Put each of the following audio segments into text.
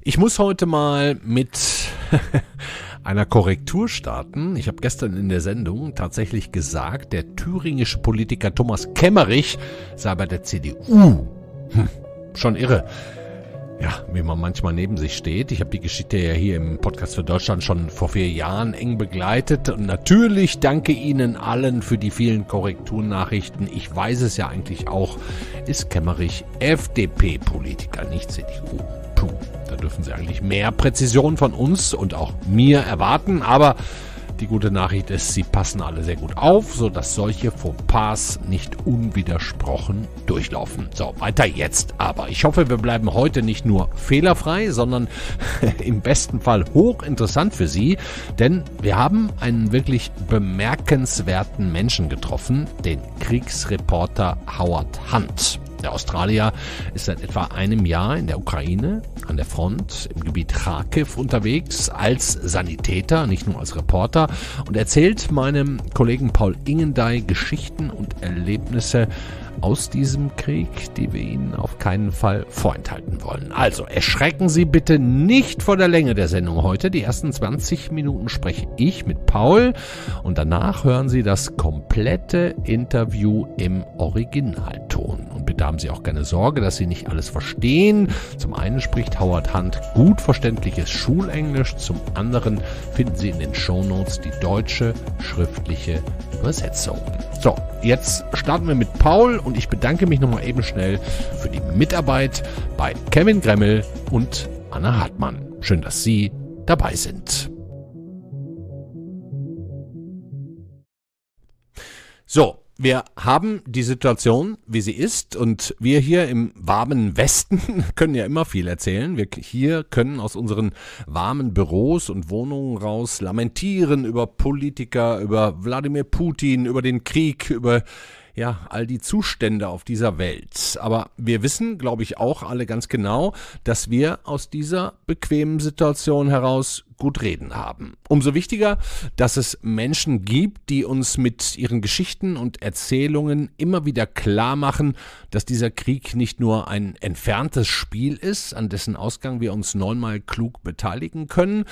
Ich muss heute mal mit einer Korrektur starten. Ich habe gestern in der Sendung tatsächlich gesagt, der thüringische Politiker Thomas Kemmerich sei bei der CDU. Schon irre. Ja, wie man manchmal neben sich steht. Ich habe die Geschichte ja hier im Podcast für Deutschland schon vor 4 Jahren eng begleitet. Und natürlich danke Ihnen allen für die vielen Korrekturnachrichten. Ich weiß es ja eigentlich auch, ist Kemmerich FDP-Politiker, nicht CDU. Puh, da dürfen Sie eigentlich mehr Präzision von uns und auch mir erwarten. Aber die gute Nachricht ist, Sie passen alle sehr gut auf, sodass solche Fauxpas nicht unwidersprochen durchlaufen. So, weiter jetzt. Aber ich hoffe, wir bleiben heute nicht nur fehlerfrei, sondern im besten Fall hochinteressant für Sie. Denn wir haben einen wirklich bemerkenswerten Menschen getroffen, den Kriegsreporter Howard Hunt. Der Australier ist seit etwa einem Jahr in der Ukraine an der Front im Gebiet Charkiw unterwegs als Sanitäter, nicht nur als Reporter, und erzählt meinem Kollegen Paul Ingendey Geschichten und Erlebnisse aus diesem Krieg, die wir Ihnen auf keinen Fall vorenthalten wollen. Also erschrecken Sie bitte nicht vor der Länge der Sendung heute. Die ersten 20 Minuten spreche ich mit Paul und danach hören Sie das komplette Interview im Originalton. Und bitte haben Sie auch keine Sorge, dass Sie nicht alles verstehen. Zum einen spricht Howard Hunt gut verständliches Schulenglisch, zum anderen finden Sie in den Shownotes die deutsche schriftliche Übersetzung. So, jetzt starten wir mit Paul und ich bedanke mich nochmal eben schnell für die Mitarbeit bei Kevin Gremmel und Anna Hartmann. Schön, dass Sie dabei sind. So, wir haben die Situation, wie sie ist, und wir hier im warmen Westen können ja immer viel erzählen. Wir hier können aus unseren warmen Büros und Wohnungen raus lamentieren über Politiker, über Wladimir Putin, über den Krieg, über all die Zustände auf dieser Welt. Aber wir wissen, glaube ich, auch alle ganz genau, dass wir aus dieser bequemen Situation heraus gut reden haben. Umso wichtiger, dass es Menschen gibt, die uns mit ihren Geschichten und Erzählungen immer wieder klar machen, dass dieser Krieg nicht nur ein entferntes Spiel ist, an dessen Ausgang wir uns 9-mal klug beteiligen können.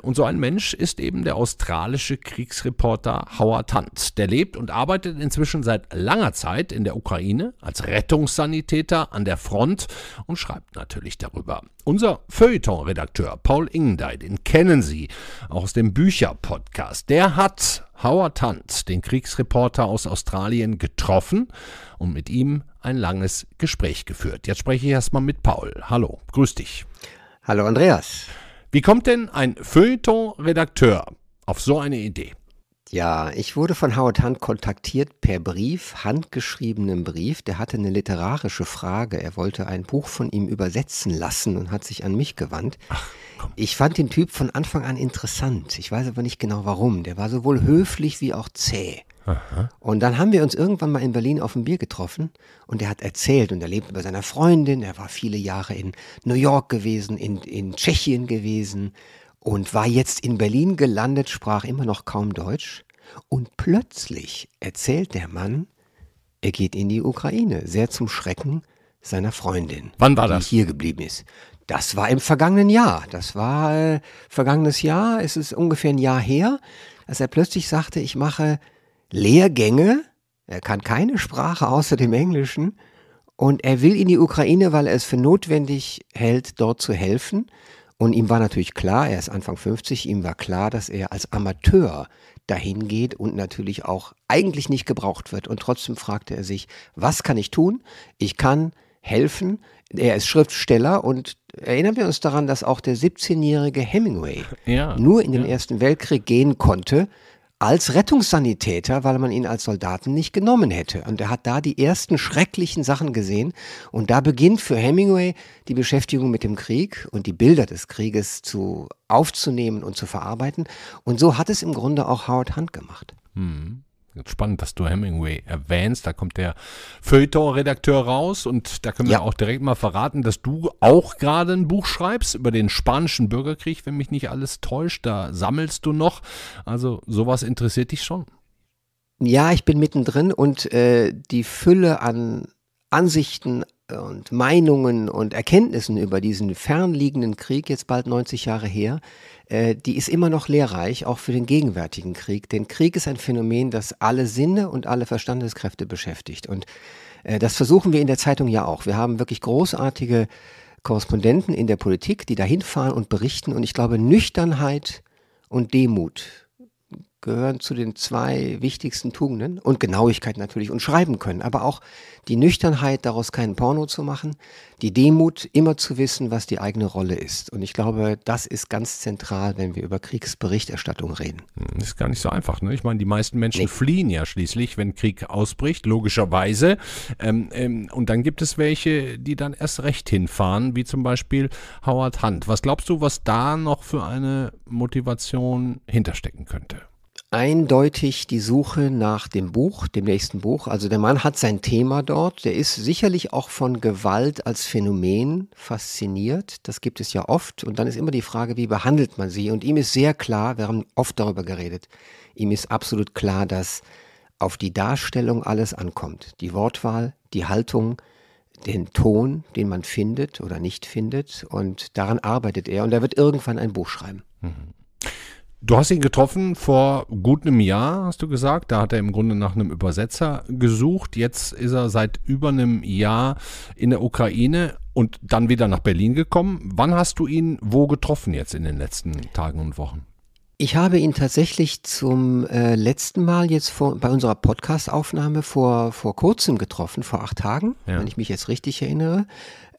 Und so ein Mensch ist eben der australische Kriegsreporter Howard Hunt. Der lebt und arbeitet inzwischen seit langer Zeit in der Ukraine als Rettungssanitäter an der Front und schreibt natürlich darüber. Unser Feuilleton-Redakteur Paul Ingendey, den kennen Sie auch aus dem Bücher-Podcast, der hat Howard Hunt, den Kriegsreporter aus Australien, getroffen und mit ihm ein langes Gespräch geführt. Jetzt spreche ich erstmal mit Paul. Hallo, grüß dich. Hallo Andreas. Wie kommt denn ein Feuilleton-Redakteur auf so eine Idee? Ja, ich wurde von Howard Hunt kontaktiert per Brief, handgeschriebenem Brief. Der hatte eine literarische Frage. Er wollte ein Buch von ihm übersetzen lassen und hat sich an mich gewandt. Ich fand den Typ von Anfang an interessant. Ich weiß aber nicht genau warum. Der war sowohl höflich wie auch zäh. Aha. Und dann haben wir uns irgendwann mal in Berlin auf ein Bier getroffen und er hat erzählt und er lebt bei seiner Freundin. Er war viele Jahre in New York gewesen, in Tschechien gewesen. Und war jetzt in Berlin gelandet, sprach immer noch kaum Deutsch. Und plötzlich erzählt der Mann, er geht in die Ukraine, sehr zum Schrecken seiner Freundin. Wann war das? Die hier geblieben ist. Das war im vergangenen Jahr. Das war vergangenes Jahr, es ist ungefähr ein Jahr her, dass er plötzlich sagte, ich mache Lehrgänge. Er kann keine Sprache außer dem Englischen. Und er will in die Ukraine, weil er es für notwendig hält, dort zu helfen. Und ihm war natürlich klar, er ist Anfang 50, ihm war klar, dass er als Amateur dahin geht und natürlich auch eigentlich nicht gebraucht wird. Und trotzdem fragte er sich, was kann ich tun? Ich kann helfen. Er ist Schriftsteller und erinnern wir uns daran, dass auch der 17-jährige Hemingway nur in den Ersten Weltkrieg gehen konnte, als Rettungssanitäter, weil man ihn als Soldaten nicht genommen hätte. Und er hat da die ersten schrecklichen Sachen gesehen. Und da beginnt für Hemingway die Beschäftigung mit dem Krieg und die Bilder des Krieges aufzunehmen und zu verarbeiten. Und so hat es im Grunde auch Howard Hunt gemacht. Spannend, dass du Hemingway erwähnst. Da kommt der Feuilleton-Redakteur raus und da können wir auch direkt mal verraten, dass du auch gerade ein Buch schreibst über den spanischen Bürgerkrieg, wenn mich nicht alles täuscht. Da sammelst du noch. Also sowas interessiert dich schon. Ja, ich bin mittendrin und die Fülle an Ansichten, und Meinungen und Erkenntnissen über diesen fernliegenden Krieg, jetzt bald 90 Jahre her, die ist immer noch lehrreich, auch für den gegenwärtigen Krieg. Denn Krieg ist ein Phänomen, das alle Sinne und alle Verstandeskräfte beschäftigt. Und das versuchen wir in der Zeitung ja auch. Wir haben wirklich großartige Korrespondenten in der Politik, die da hinfahren und berichten. Und ich glaube, Nüchternheit und Demut gehören zu den 2 wichtigsten Tugenden und Genauigkeit natürlich und schreiben können, aber auch die Nüchternheit, daraus keinen Porno zu machen, die Demut, immer zu wissen, was die eigene Rolle ist. Und ich glaube, das ist ganz zentral, wenn wir über Kriegsberichterstattung reden. Das ist gar nicht so einfach, ne? Ich meine, die meisten Menschen fliehen ja schließlich, wenn Krieg ausbricht, logischerweise. Und dann gibt es welche, die dann erst recht hinfahren, wie zum Beispiel Howard Hunt. Was glaubst du, was da noch für eine Motivation hinterstecken könnte? Eindeutig die Suche nach dem Buch, dem nächsten Buch. Also der Mann hat sein Thema dort. Der ist sicherlich auch von Gewalt als Phänomen fasziniert. Das gibt es ja oft. Und dann ist immer die Frage, wie behandelt man sie? Und ihm ist sehr klar, wir haben oft darüber geredet, ihm ist absolut klar, dass auf die Darstellung alles ankommt. Die Wortwahl, die Haltung, den Ton, den man findet oder nicht findet. Und daran arbeitet er. Und er wird irgendwann ein Buch schreiben. Du hast ihn getroffen vor gut einem Jahr, hast du gesagt. Da hat er im Grunde nach einem Übersetzer gesucht. Jetzt ist er seit über einem Jahr in der Ukraine und dann wieder nach Berlin gekommen. Wann hast du ihn wo getroffen jetzt in den letzten Tagen und Wochen? Ich habe ihn tatsächlich zum letzten Mal jetzt bei unserer Podcast-Aufnahme vor kurzem getroffen, vor 8 Tagen, wenn ich mich jetzt richtig erinnere,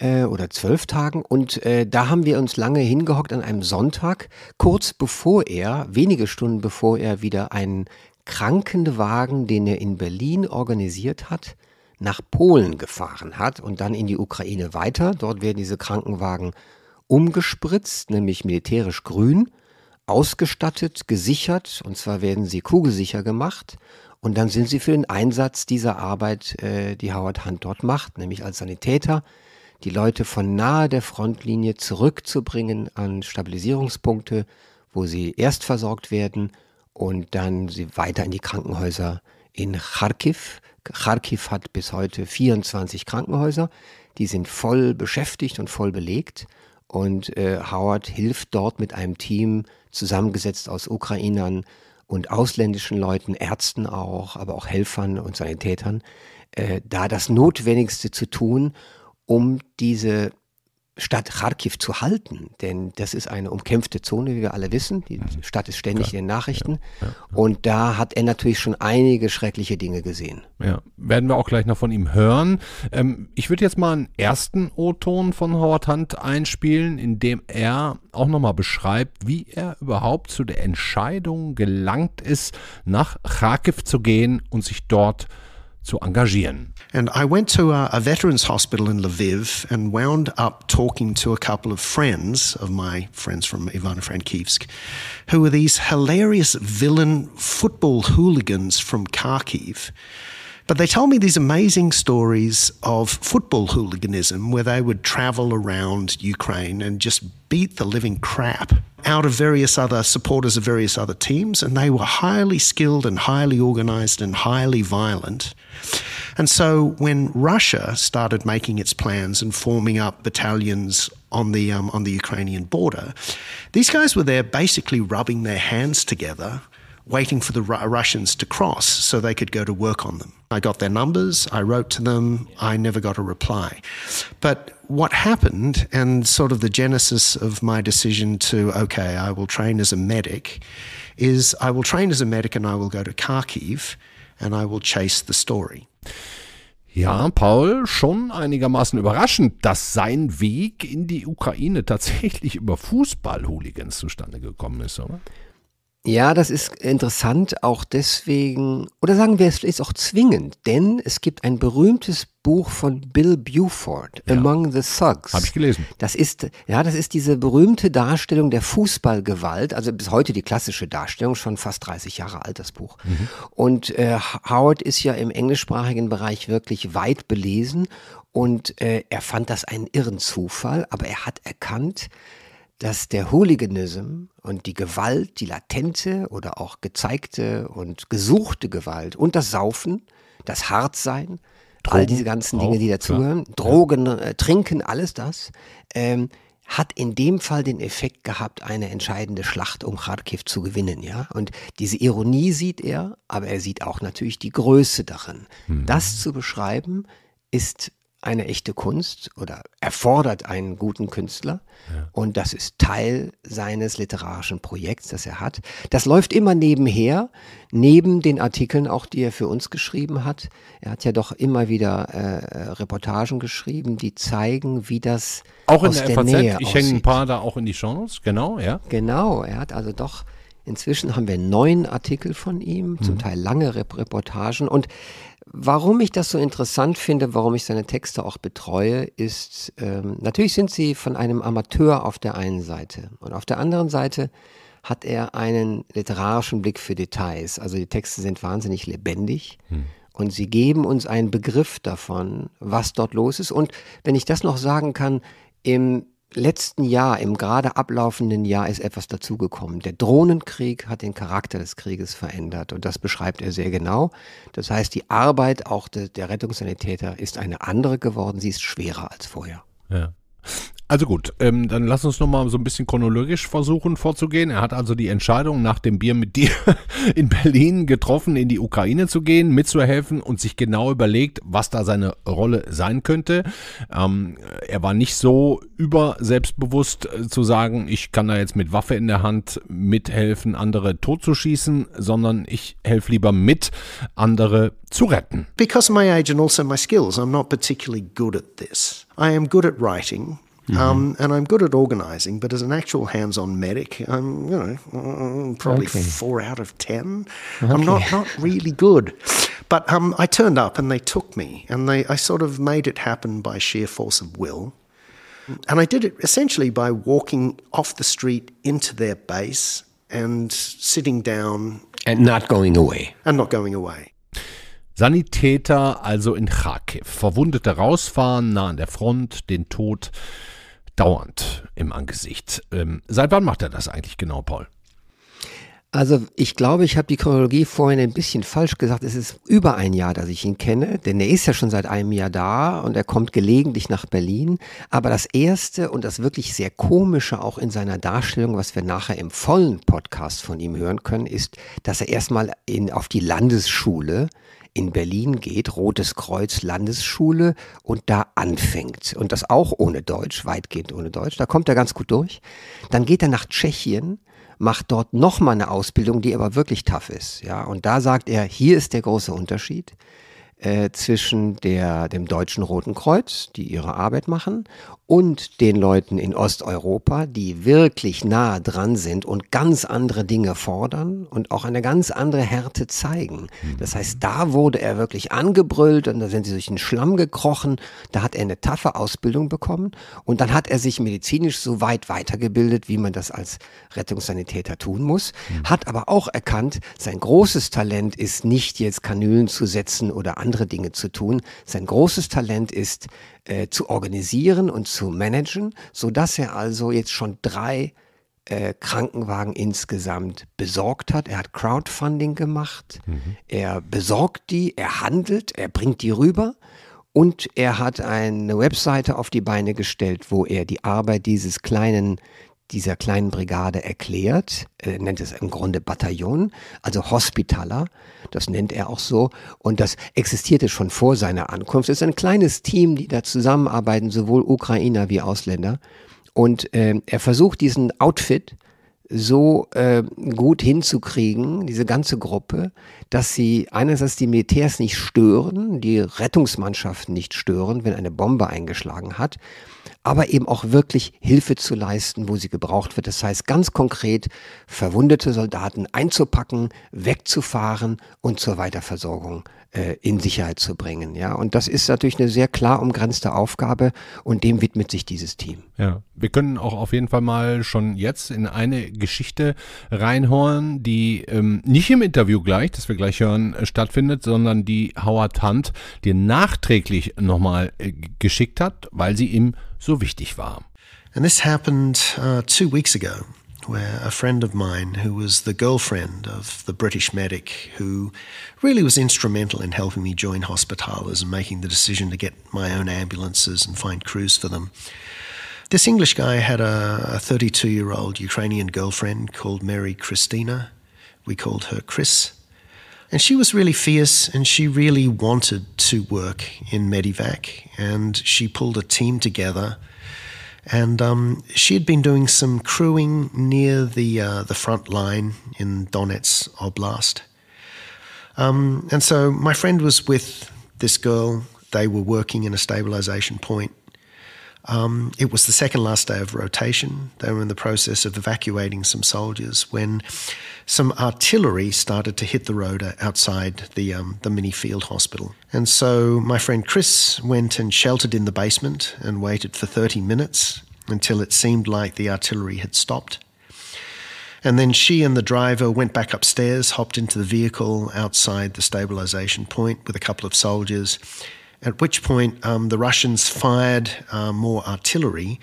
oder 12 Tagen. Und da haben wir uns lange hingehockt an einem Sonntag, wenige Stunden bevor er wieder einen Krankenwagen, den er in Berlin organisiert hat, nach Polen gefahren hat und dann in die Ukraine weiter. Dort werden diese Krankenwagen umgespritzt, nämlich militärisch grün, ausgestattet, gesichert, und zwar werden sie kugelsicher gemacht und dann sind sie für den Einsatz dieser Arbeit, die Howard Hunt dort macht, nämlich als Sanitäter, die Leute von nahe der Frontlinie zurückzubringen an Stabilisierungspunkte, wo sie erst versorgt werden und dann sie weiter in die Krankenhäuser in Charkiw. Charkiw hat bis heute 24 Krankenhäuser, die sind voll beschäftigt und voll belegt. Und Howard hilft dort mit einem Team, zusammengesetzt aus Ukrainern und ausländischen Leuten, Ärzten auch, aber auch Helfern und Sanitätern, da das Notwendigste zu tun, um diese Stadt Charkiw zu halten. Denn das ist eine umkämpfte Zone, wie wir alle wissen. Die Stadt ist ständig in den Nachrichten. Und da hat er natürlich schon einige schreckliche Dinge gesehen. Ja, werden wir auch gleich noch von ihm hören. Ich würde jetzt mal einen ersten O-Ton von Howard Hunt einspielen, in dem er auch nochmal beschreibt, wie er überhaupt zu der Entscheidung gelangt ist, nach Charkiw zu gehen und sich dort zu engagieren. And I went to a veterans hospital in Lviv and wound up talking to a couple of friends of my friends from Ivano-Frankivsk, who were these hilarious villain football hooligans from Charkiw. But they told me these amazing stories of football hooliganism where they would travel around Ukraine and just beat the living crap out of various other supporters of various other teams, and they were highly skilled and highly organized and highly violent. And so when Russia started making its plans and forming up battalions on the Ukrainian border, these guys were there basically rubbing their hands together, waiting for the Russians to cross so they could go to work on them. I got their numbers, I wrote to them, I never got a reply. But what happened, and sort of the genesis of my decision to, okay, I will train as a medic, is I will train as a medic and I will go to Charkiw and I will chase the story. Ja, Paul, schon einigermaßen überraschend, dass sein Weg in die Ukraine tatsächlich über Fußball-Hooligans zustande gekommen ist, oder? Ja, das ist interessant, auch deswegen, oder sagen wir, es ist auch zwingend, denn es gibt ein berühmtes Buch von Bill Buford, Among the Thugs. Habe ich gelesen. Das ist diese berühmte Darstellung der Fußballgewalt, also bis heute die klassische Darstellung, schon fast 30 Jahre alt, das Buch. Und Howard ist ja im englischsprachigen Bereich wirklich weit belesen und er fand das einen irren Zufall, aber er hat erkannt, dass der Hooliganism und die Gewalt, die latente oder auch gezeigte und gesuchte Gewalt und das Saufen, das Hartsein, all diese ganzen Dinge, die dazugehören, Drogen, Trinken, alles das, hat in dem Fall den Effekt gehabt, eine entscheidende Schlacht um Charkiw zu gewinnen, ja. Und diese Ironie sieht er, aber er sieht auch natürlich die Größe darin. Das zu beschreiben, ist eine echte Kunst oder erfordert einen guten Künstler. Ja. Und das ist Teil seines literarischen Projekts, das er hat. Das läuft immer nebenher, neben den Artikeln auch, die er für uns geschrieben hat. Er hat ja doch immer wieder Reportagen geschrieben, die zeigen, wie das auch aus in der FAZ. Nähe Ich aussieht. hänge ein paar da auch in die Shownotes, genau, ja. Genau, er hat also doch, inzwischen haben wir 9 Artikel von ihm, zum Teil lange Reportagen. Und warum ich das so interessant finde, warum ich seine Texte auch betreue, ist, natürlich sind sie von einem Amateur auf der einen Seite. Und auf der anderen Seite hat er einen literarischen Blick für Details. Also die Texte sind wahnsinnig lebendig. Und sie geben uns einen Begriff davon, was dort los ist. Und wenn ich das noch sagen kann, im letzten Jahr, im gerade ablaufenden Jahr, ist etwas dazugekommen. Der Drohnenkrieg hat den Charakter des Krieges verändert und das beschreibt er sehr genau. Das heißt, die Arbeit auch der Rettungssanitäter ist eine andere geworden. Sie ist schwerer als vorher. Ja. Also gut, dann lass uns nochmal so ein bisschen chronologisch versuchen vorzugehen. Er hat also die Entscheidung nach dem Bier mit dir in Berlin getroffen, in die Ukraine zu gehen, mitzuhelfen und sich genau überlegt, was da seine Rolle sein könnte. Er war nicht so selbstbewusst zu sagen, ich kann da jetzt mit Waffe in der Hand mithelfen, andere totzuschießen, sondern ich helfe lieber mit, andere zu retten. Because of my age and also my skills, I'm not particularly good at this. I am good at writing. And I'm good at organizing, but as an actual hands-on medic, I'm, probably 4 out of 10. Okay. I'm not really good. But I turned up and they took me, and I sort of made it happen by sheer force of will. And I did it essentially by walking off the street into their base and sitting down. And not going away. And not going away. Sanitäter also in Charkiw. Verwundete rausfahren, nah an der Front, den Tod dauernd im Angesicht. Seit wann macht er das eigentlich genau, Paul? Also ich glaube, ich habe die Chronologie vorhin ein bisschen falsch gesagt. Es ist über ein Jahr, dass ich ihn kenne, denn er ist ja schon seit einem Jahr da und er kommt gelegentlich nach Berlin. Aber das Erste und das wirklich sehr Komische auch in seiner Darstellung, was wir nachher im vollen Podcast von ihm hören können, ist, dass er erstmal auf die Landesschule in Berlin geht, Rotes Kreuz Landesschule, und da anfängt. Und das auch ohne Deutsch, weitgehend ohne Deutsch. Da kommt er ganz gut durch. Dann geht er nach Tschechien, macht dort nochmal eine Ausbildung, die aber wirklich tough ist. Ja, und da sagt er, hier ist der große Unterschied zwischen dem Deutschen Roten Kreuz, die ihre Arbeit machen, und den Leuten in Osteuropa, die wirklich nah dran sind und ganz andere Dinge fordern und auch eine ganz andere Härte zeigen. Das heißt, da wurde er wirklich angebrüllt und da sind sie durch den Schlamm gekrochen, da hat er eine taffe Ausbildung bekommen und dann hat er sich medizinisch so weit weitergebildet, wie man das als Rettungssanitäter tun muss, hat aber auch erkannt, sein großes Talent ist nicht jetzt Kanülen zu setzen oder andere Dinge zu tun. Sein großes Talent ist zu organisieren und zu managen, sodass er also jetzt schon 3 Krankenwagen insgesamt besorgt hat. Er hat Crowdfunding gemacht, er besorgt die, er handelt, er bringt die rüber und er hat eine Webseite auf die Beine gestellt, wo er die Arbeit dieser kleinen Brigade erklärt, nennt es im Grunde Bataillon, also Hospitaler, das nennt er auch so, und das existierte schon vor seiner Ankunft. Es ist ein kleines Team, die da zusammenarbeiten, sowohl Ukrainer wie Ausländer, und er versucht diesen Outfit so gut hinzukriegen, diese ganze Gruppe, dass sie einerseits die Militärs nicht stören, die Rettungsmannschaften nicht stören, wenn eine Bombe eingeschlagen hat, aber eben auch wirklich Hilfe zu leisten, wo sie gebraucht wird. Das heißt ganz konkret, verwundete Soldaten einzupacken, wegzufahren und zur Weiterversorgung in Sicherheit zu bringen. Ja, und das ist natürlich eine sehr klar umgrenzte Aufgabe und dem widmet sich dieses Team. Ja, wir können auch auf jeden Fall mal schon jetzt in eine Geschichte reinhören, die nicht im Interview gleich, das wir gleich hören, stattfindet, sondern die Howard Hunt dir nachträglich nochmal geschickt hat, weil sie ihm so wichtig war. And this happened 2 weeks ago where a friend of mine who was the girlfriend of the British medic who really was instrumental in helping me join hospitales and making the decision to get my own ambulances and find crews for them. This English guy had a 32-year-old Ukrainian girlfriend called Mary Christina. We called her Chris. And she was really fierce, and she really wanted to work in Medivac, and she pulled a team together. And she had been doing some crewing near the front line in Donetsk Oblast. And so my friend was with this girl. They were working in a stabilization point. It was the second last day of rotation. They were in the process of evacuating some soldiers when some artillery started to hit the road outside the mini field hospital. And so my friend Chris went and sheltered in the basement and waited for 30 minutes until it seemed like the artillery had stopped. And then she and the driver went back upstairs, hopped into the vehicle outside the stabilization point with a couple of soldiers, at which point the Russians fired more artillery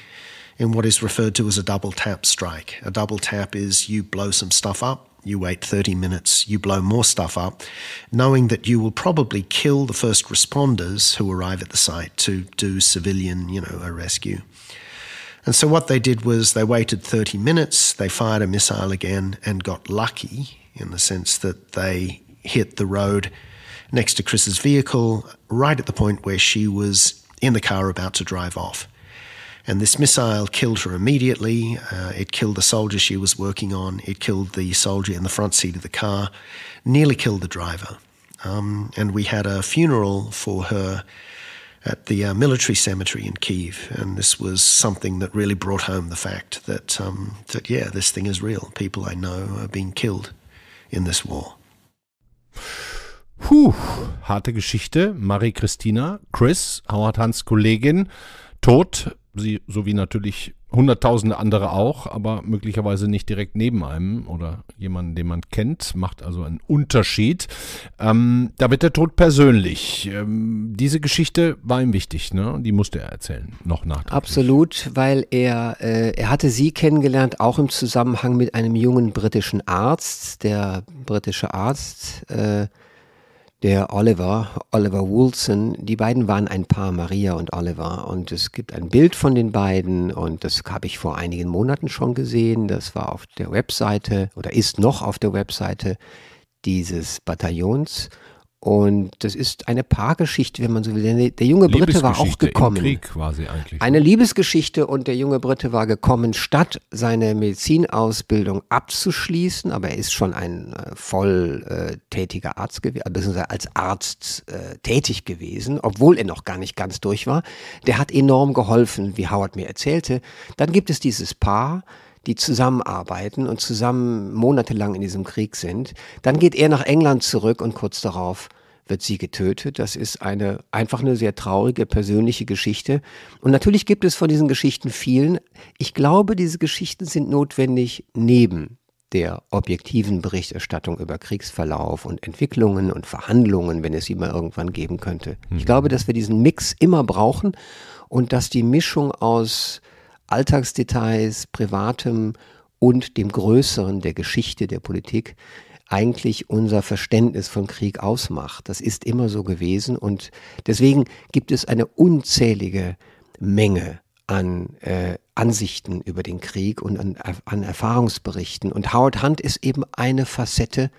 in what is referred to as a double tap strike. A double tap is you blow some stuff up, you wait 30 minutes, you blow more stuff up, knowing that you will probably kill the first responders who arrive at the site to do civilian, a rescue. And so what they did was they waited 30 minutes, they fired a missile again and got lucky in the sense that they hit the road next to Chris's vehicle, right at the point where she was in the car about to drive off. And this missile killed her immediately. It killed the soldier she was working on. It killed the soldier in the front seat of the car, nearly killed the driver. And we had a funeral for her at the military cemetery in Kyiv. And this was something that really brought home the fact that, this thing is real. People I know are being killed in this war. Puh, harte Geschichte. Marie-Christina, Chris, Howard Hunts Kollegin, tot. Sie, sowie natürlich hunderttausende andere auch, aber möglicherweise nicht direkt neben einem oder jemanden, den man kennt, macht also einen Unterschied. Da wird der Tod persönlich. Diese Geschichte war ihm wichtig, ne? Die musste er erzählen, noch nachträglich. Absolut, weil er hatte sie kennengelernt, auch im Zusammenhang mit einem jungen britischen Arzt. Der britische Arzt, der Oliver Woolson, die beiden waren ein Paar, Maria und Oliver, und es gibt ein Bild von den beiden und das habe ich vor einigen Monaten schon gesehen, das war auf der Webseite oder ist noch auf der Webseite dieses Bataillons und das ist eine Paargeschichte, wenn man so will, denn der junge Brite war auch gekommen. Im Krieg quasi eigentlich. Eine Liebesgeschichte und der junge Brite war gekommen, statt seine Medizinausbildung abzuschließen, aber er ist schon ein volltätiger Arzt gewesen, beziehungsweise als Arzt tätig gewesen, obwohl er noch gar nicht ganz durch war. Der hat enorm geholfen, wie Howard mir erzählte. Dann gibt es dieses Paar, die zusammenarbeiten und zusammen monatelang in diesem Krieg sind. Dann geht er nach England zurück und kurz darauf wird sie getötet. Das ist einfach eine sehr traurige persönliche Geschichte. Und natürlich gibt es von diesen Geschichten vielen. Ich glaube, diese Geschichten sind notwendig neben der objektiven Berichterstattung über Kriegsverlauf und Entwicklungen und Verhandlungen, wenn es sie mal irgendwann geben könnte. Ich glaube, dass wir diesen Mix immer brauchen und dass die Mischung aus Alltagsdetails, Privatem und dem Größeren der Geschichte, der Politik eigentlich unser Verständnis von Krieg ausmacht. Das ist immer so gewesen und deswegen gibt es eine unzählige Menge an Ansichten über den Krieg und an Erfahrungsberichten. Und Howard Hunt ist eben eine Facette,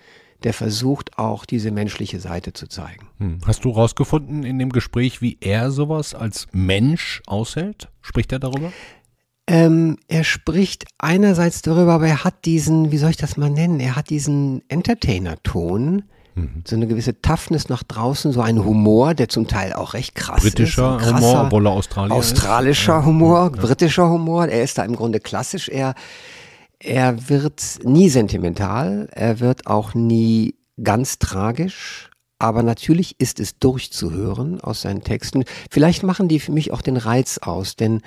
der versucht auch diese menschliche Seite zu zeigen. Hast du rausgefunden in dem Gespräch, wie er sowas als Mensch aushält? Spricht er darüber? Er spricht einerseits darüber, aber er hat diesen, wie soll ich das mal nennen, er hat diesen Entertainer-Ton, so eine gewisse Toughness nach draußen, so ein Humor, der zum Teil auch recht krass britischer ist. Humor, obwohl er Australier australischer ist. Humor, britischer Humor, er ist da im Grunde klassisch. Er wird nie sentimental, er wird auch nie ganz tragisch, aber natürlich ist es durchzuhören aus seinen Texten. Vielleicht machen die für mich auch den Reiz aus, denn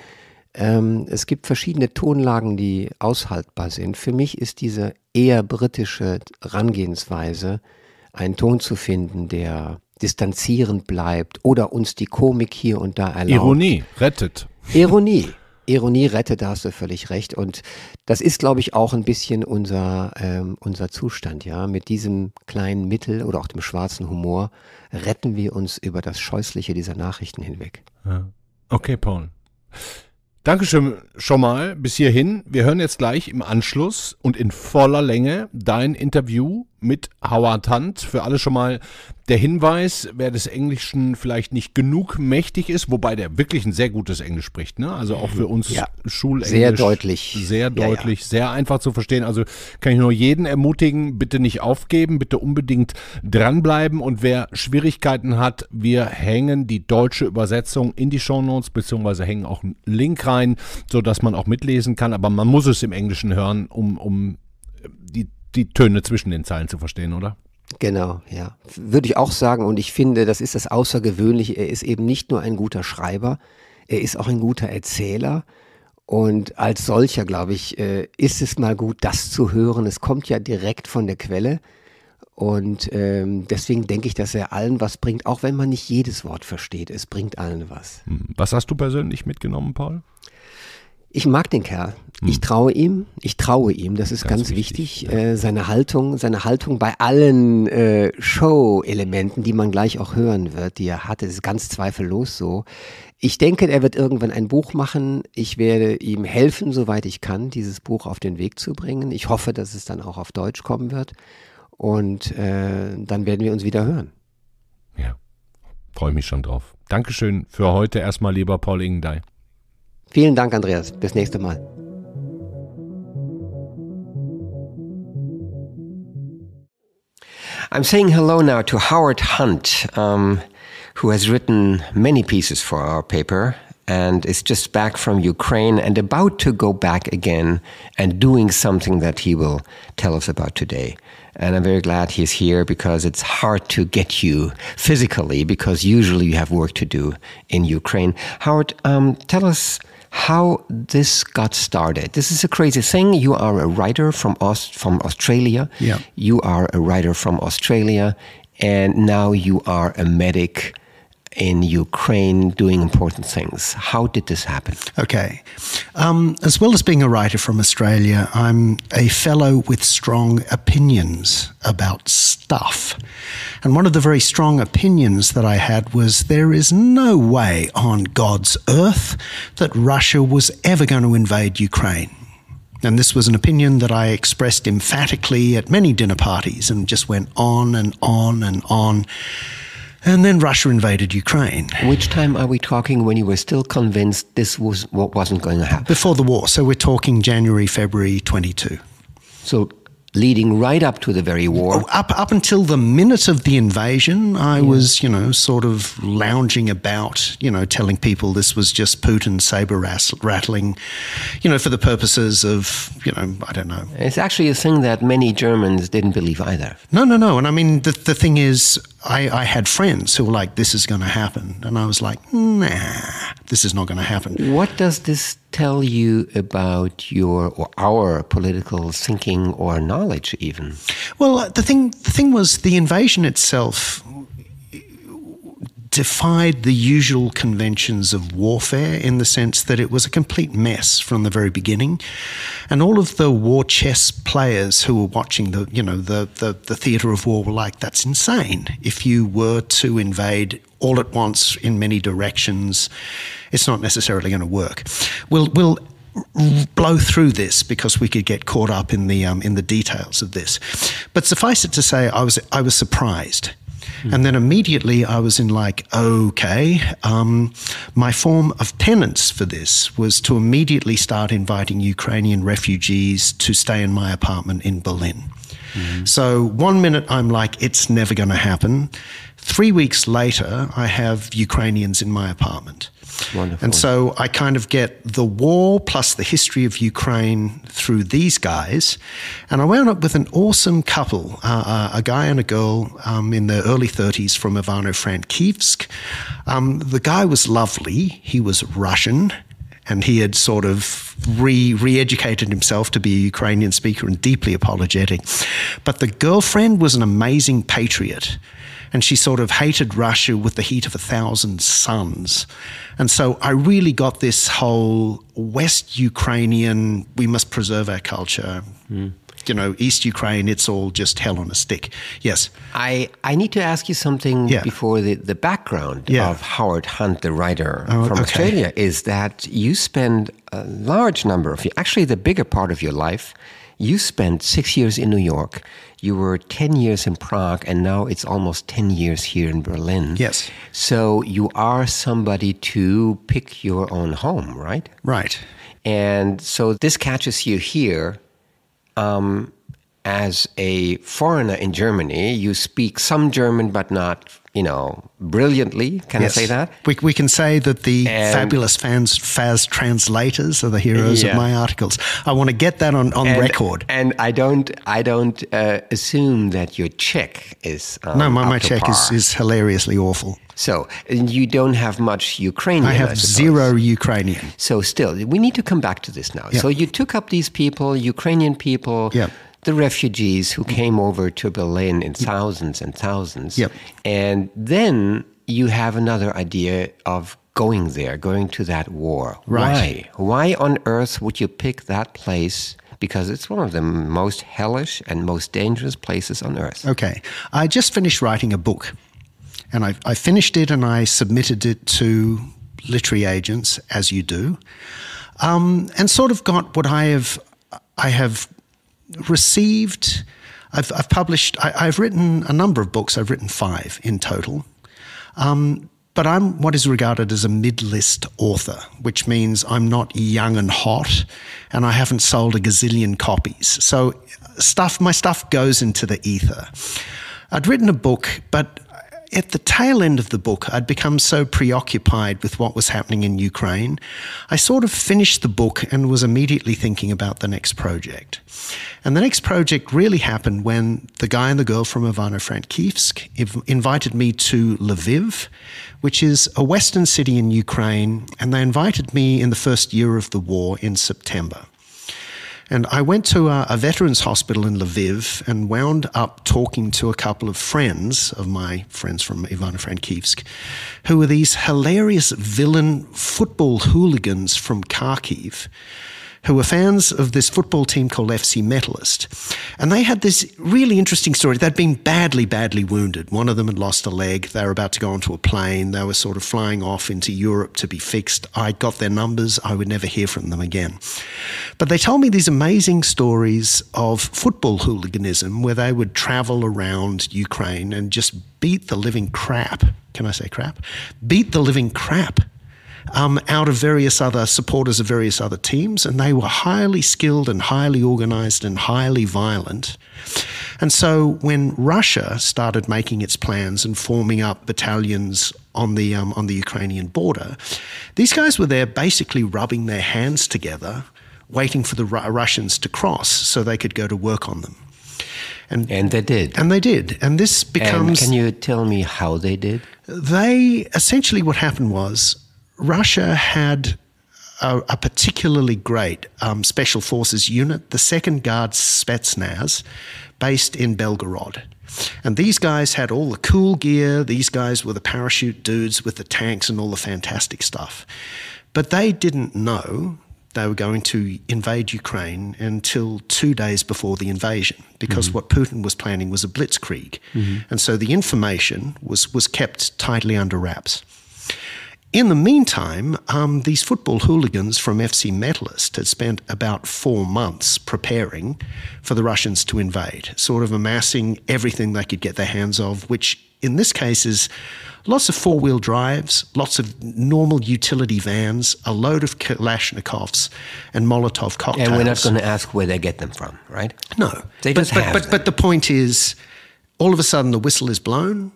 es gibt verschiedene Tonlagen, die aushaltbar sind. Für mich ist diese eher britische Herangehensweise, einen Ton zu finden, der distanzierend bleibt oder uns die Komik hier und da erlaubt. Ironie rettet. Ironie. Ironie rettet, da hast du völlig recht. Und das ist, glaube ich, auch ein bisschen unser Zustand. Ja, mit diesem kleinen Mittel oder auch dem schwarzen Humor retten wir uns über das Scheußliche dieser Nachrichten hinweg. Ja. Okay, Paul. Dankeschön schon mal bis hierhin. Wir hören jetzt gleich im Anschluss und in voller Länge dein Interview mit Howard Hunt. Für alle schon mal der Hinweis, wer des Englischen vielleicht nicht genug mächtig ist, wobei der wirklich ein sehr gutes Englisch spricht, ne? Also auch für uns Schulenglisch. Sehr deutlich. Sehr deutlich, sehr einfach zu verstehen. Also kann ich nur jeden ermutigen, bitte nicht aufgeben, bitte unbedingt dranbleiben. Und wer Schwierigkeiten hat, wir hängen die deutsche Übersetzung in die Shownotes, beziehungsweise hängen auch einen Link rein, sodass man auch mitlesen kann. Aber man muss es im Englischen hören, um die Töne zwischen den Zeilen zu verstehen, oder? Genau, ja. Würde ich auch sagen, und ich finde, das ist das Außergewöhnliche. Er ist eben nicht nur ein guter Schreiber, er ist auch ein guter Erzähler. Und als solcher, glaube ich, ist es mal gut, das zu hören. Es kommt ja direkt von der Quelle. Und deswegen denke ich, dass er allen was bringt, auch wenn man nicht jedes Wort versteht. Es bringt allen was. Was hast du persönlich mitgenommen, Paul? Ich mag den Kerl. Ich traue ihm, das ist ganz wichtig. Ja. Seine Haltung bei allen Show-Elementen, die man gleich auch hören wird, die er hatte, ist ganz zweifellos so. Ich denke, er wird irgendwann ein Buch machen. Ich werde ihm helfen, soweit ich kann, dieses Buch auf den Weg zu bringen. Ich hoffe, dass es dann auch auf Deutsch kommen wird. Und dann werden wir uns wieder hören. Ja, freue mich schon drauf. Dankeschön für heute erstmal, lieber Paul Ingendey. Vielen Dank, Andreas. Bis nächste Mal. I'm saying hello now to Howard Hunt, who has written many pieces for our paper and is just back from Ukraine and about to go back again and doing something that he will tell us about today. And I'm very glad he's here because it's hard to get you physically because usually you have work to do in Ukraine. Howard, tell us how this got started. This is a crazy thing. You are a writer from Australia. Yeah. You are a writer from Australia, and now you are a medic in Ukraine doing important things. How did this happen? Okay. As well as being a writer from Australia, I'm a fellow with strong opinions about stuff. And one of the very strong opinions that I had was there is no way on God's earth that Russia was ever going to invade Ukraine. And this was an opinion that I expressed emphatically at many dinner parties and just went on and on and on. And then Russia invaded Ukraine. Which time are we talking when you were still convinced this was what wasn't going to happen? Before the war. So we're talking January, February 22. So leading right up to the very war. Up until the minute of the invasion, I was, sort of lounging about, telling people this was just Putin saber rattling, for the purposes of, I don't know. It's actually a thing that many Germans didn't believe either. No. And I mean, the thing is, I had friends who were like, this is going to happen. And I was like, nah, this is not going to happen. What does this tell you about your or our political thinking or knowledge even? Well, the thing was the invasion itself defied the usual conventions of warfare in the sense that it was a complete mess from the very beginning. And all of the war chess players who were watching the theatre of war were like, that's insane. If you were to invade all at once in many directions, it's not necessarily going to work. We'll blow through this because we could get caught up in the details of this. But suffice it to say, I was surprised. And then immediately I was in like, okay, my form of penance for this was to immediately start inviting Ukrainian refugees to stay in my apartment in Berlin. Mm-hmm. So 1 minute I'm like, it's never going to happen. 3 weeks later, I have Ukrainians in my apartment. Wonderful. And so I kind of get the war plus the history of Ukraine through these guys. And I wound up with an awesome couple, a guy and a girl in their early 30s from Ivano-Frankivsk. The guy was lovely. He was Russian. And he had sort of re-educated himself to be a Ukrainian speaker and deeply apologetic. But the girlfriend was an amazing patriot. and she sort of hated Russia with the heat of 1,000 suns. And so I really got this whole West Ukrainian, we must preserve our culture. You know, East Ukraine, it's all just hell on a stick. Yes. I need to ask you something before the background of Howard Hunt, the writer from Australia, is that you spend a large number of, actually the bigger part of your life, you spent 6 years in New York, you were 10 years in Prague, and now it's almost 10 years here in Berlin. Yes. So you are somebody to pick your own home, right? Right. And so this catches you here. As a foreigner in Germany, you speak some German, but not, brilliantly. Can I say that? We can say that the fabulous F.A.Z translators are the heroes of my articles. I want to get that on record. And I don't assume that your Czech is no, my Czech is hilariously awful. So you don't have much Ukrainian. I have zero Ukrainian. So still, we need to come back to this now. So you took up these people, Ukrainian people, the refugees who came over to Berlin in thousands and thousands. And then you have another idea of going there, going to that war. Right. Why on earth would you pick that place? Because it's one of the most hellish and most dangerous places on earth. Okay. I just finished writing a book. And I finished it and I submitted it to literary agents, as you do, and sort of got what I have received. I've published. I've written a number of books. I've written 5 in total, but I'm what is regarded as a mid-list author, which means I'm not young and hot, and I haven't sold a gazillion copies. So my stuff goes into the ether. I'd written a book, but at the tail end of the book, I'd become so preoccupied with what was happening in Ukraine, I sort of finished the book and was immediately thinking about the next project. And the next project really happened when the guy and the girl from Ivano-Frankivsk invited me to Lviv, which is a western city in Ukraine, and they invited me in the first year of the war in September. And I went to a veterans hospital in Lviv and wound up talking to a couple of friends of my friends from Ivano-Frankivsk, who were these hilarious villain football hooligans from Charkiw, who were fans of this football team called F.A.Z. And they had this really interesting story. They'd been badly, badly wounded. One of them had lost a leg. They were about to go onto a plane. They were sort of flying off into Europe to be fixed. I got their numbers. I would never hear from them again. But they told me these amazing stories of football hooliganism where they would travel around Ukraine and just beat the living crap. Can I say crap? Beat the living crap out of various other supporters of various other teams, and they were highly skilled and highly organized and highly violent. And so when Russia started making its plans and forming up battalions on the Ukrainian border, these guys were there basically rubbing their hands together, waiting for the Russians to cross so they could go to work on them. And they did. And they did. And this becomes... And can you tell me how they did? They, essentially what happened was, Russia had a particularly great special forces unit, the 2nd Guard Spetsnaz, based in Belgorod. And these guys had all the cool gear. These guys were the parachute dudes with the tanks and all the fantastic stuff. But they didn't know they were going to invade Ukraine until 2 days before the invasion, because what Putin was planning was a blitzkrieg. And so the information was kept tightly under wraps. In the meantime, these football hooligans from F.C. Metalist had spent about 4 months preparing for the Russians to invade, sort of amassing everything they could get their hands of, which in this case is lots of 4-wheel drives, lots of normal utility vans, a load of Kalashnikovs and Molotov cocktails. And we're not going to ask where they get them from, right? No. They just have them. But the point is, all of a sudden the whistle is blown.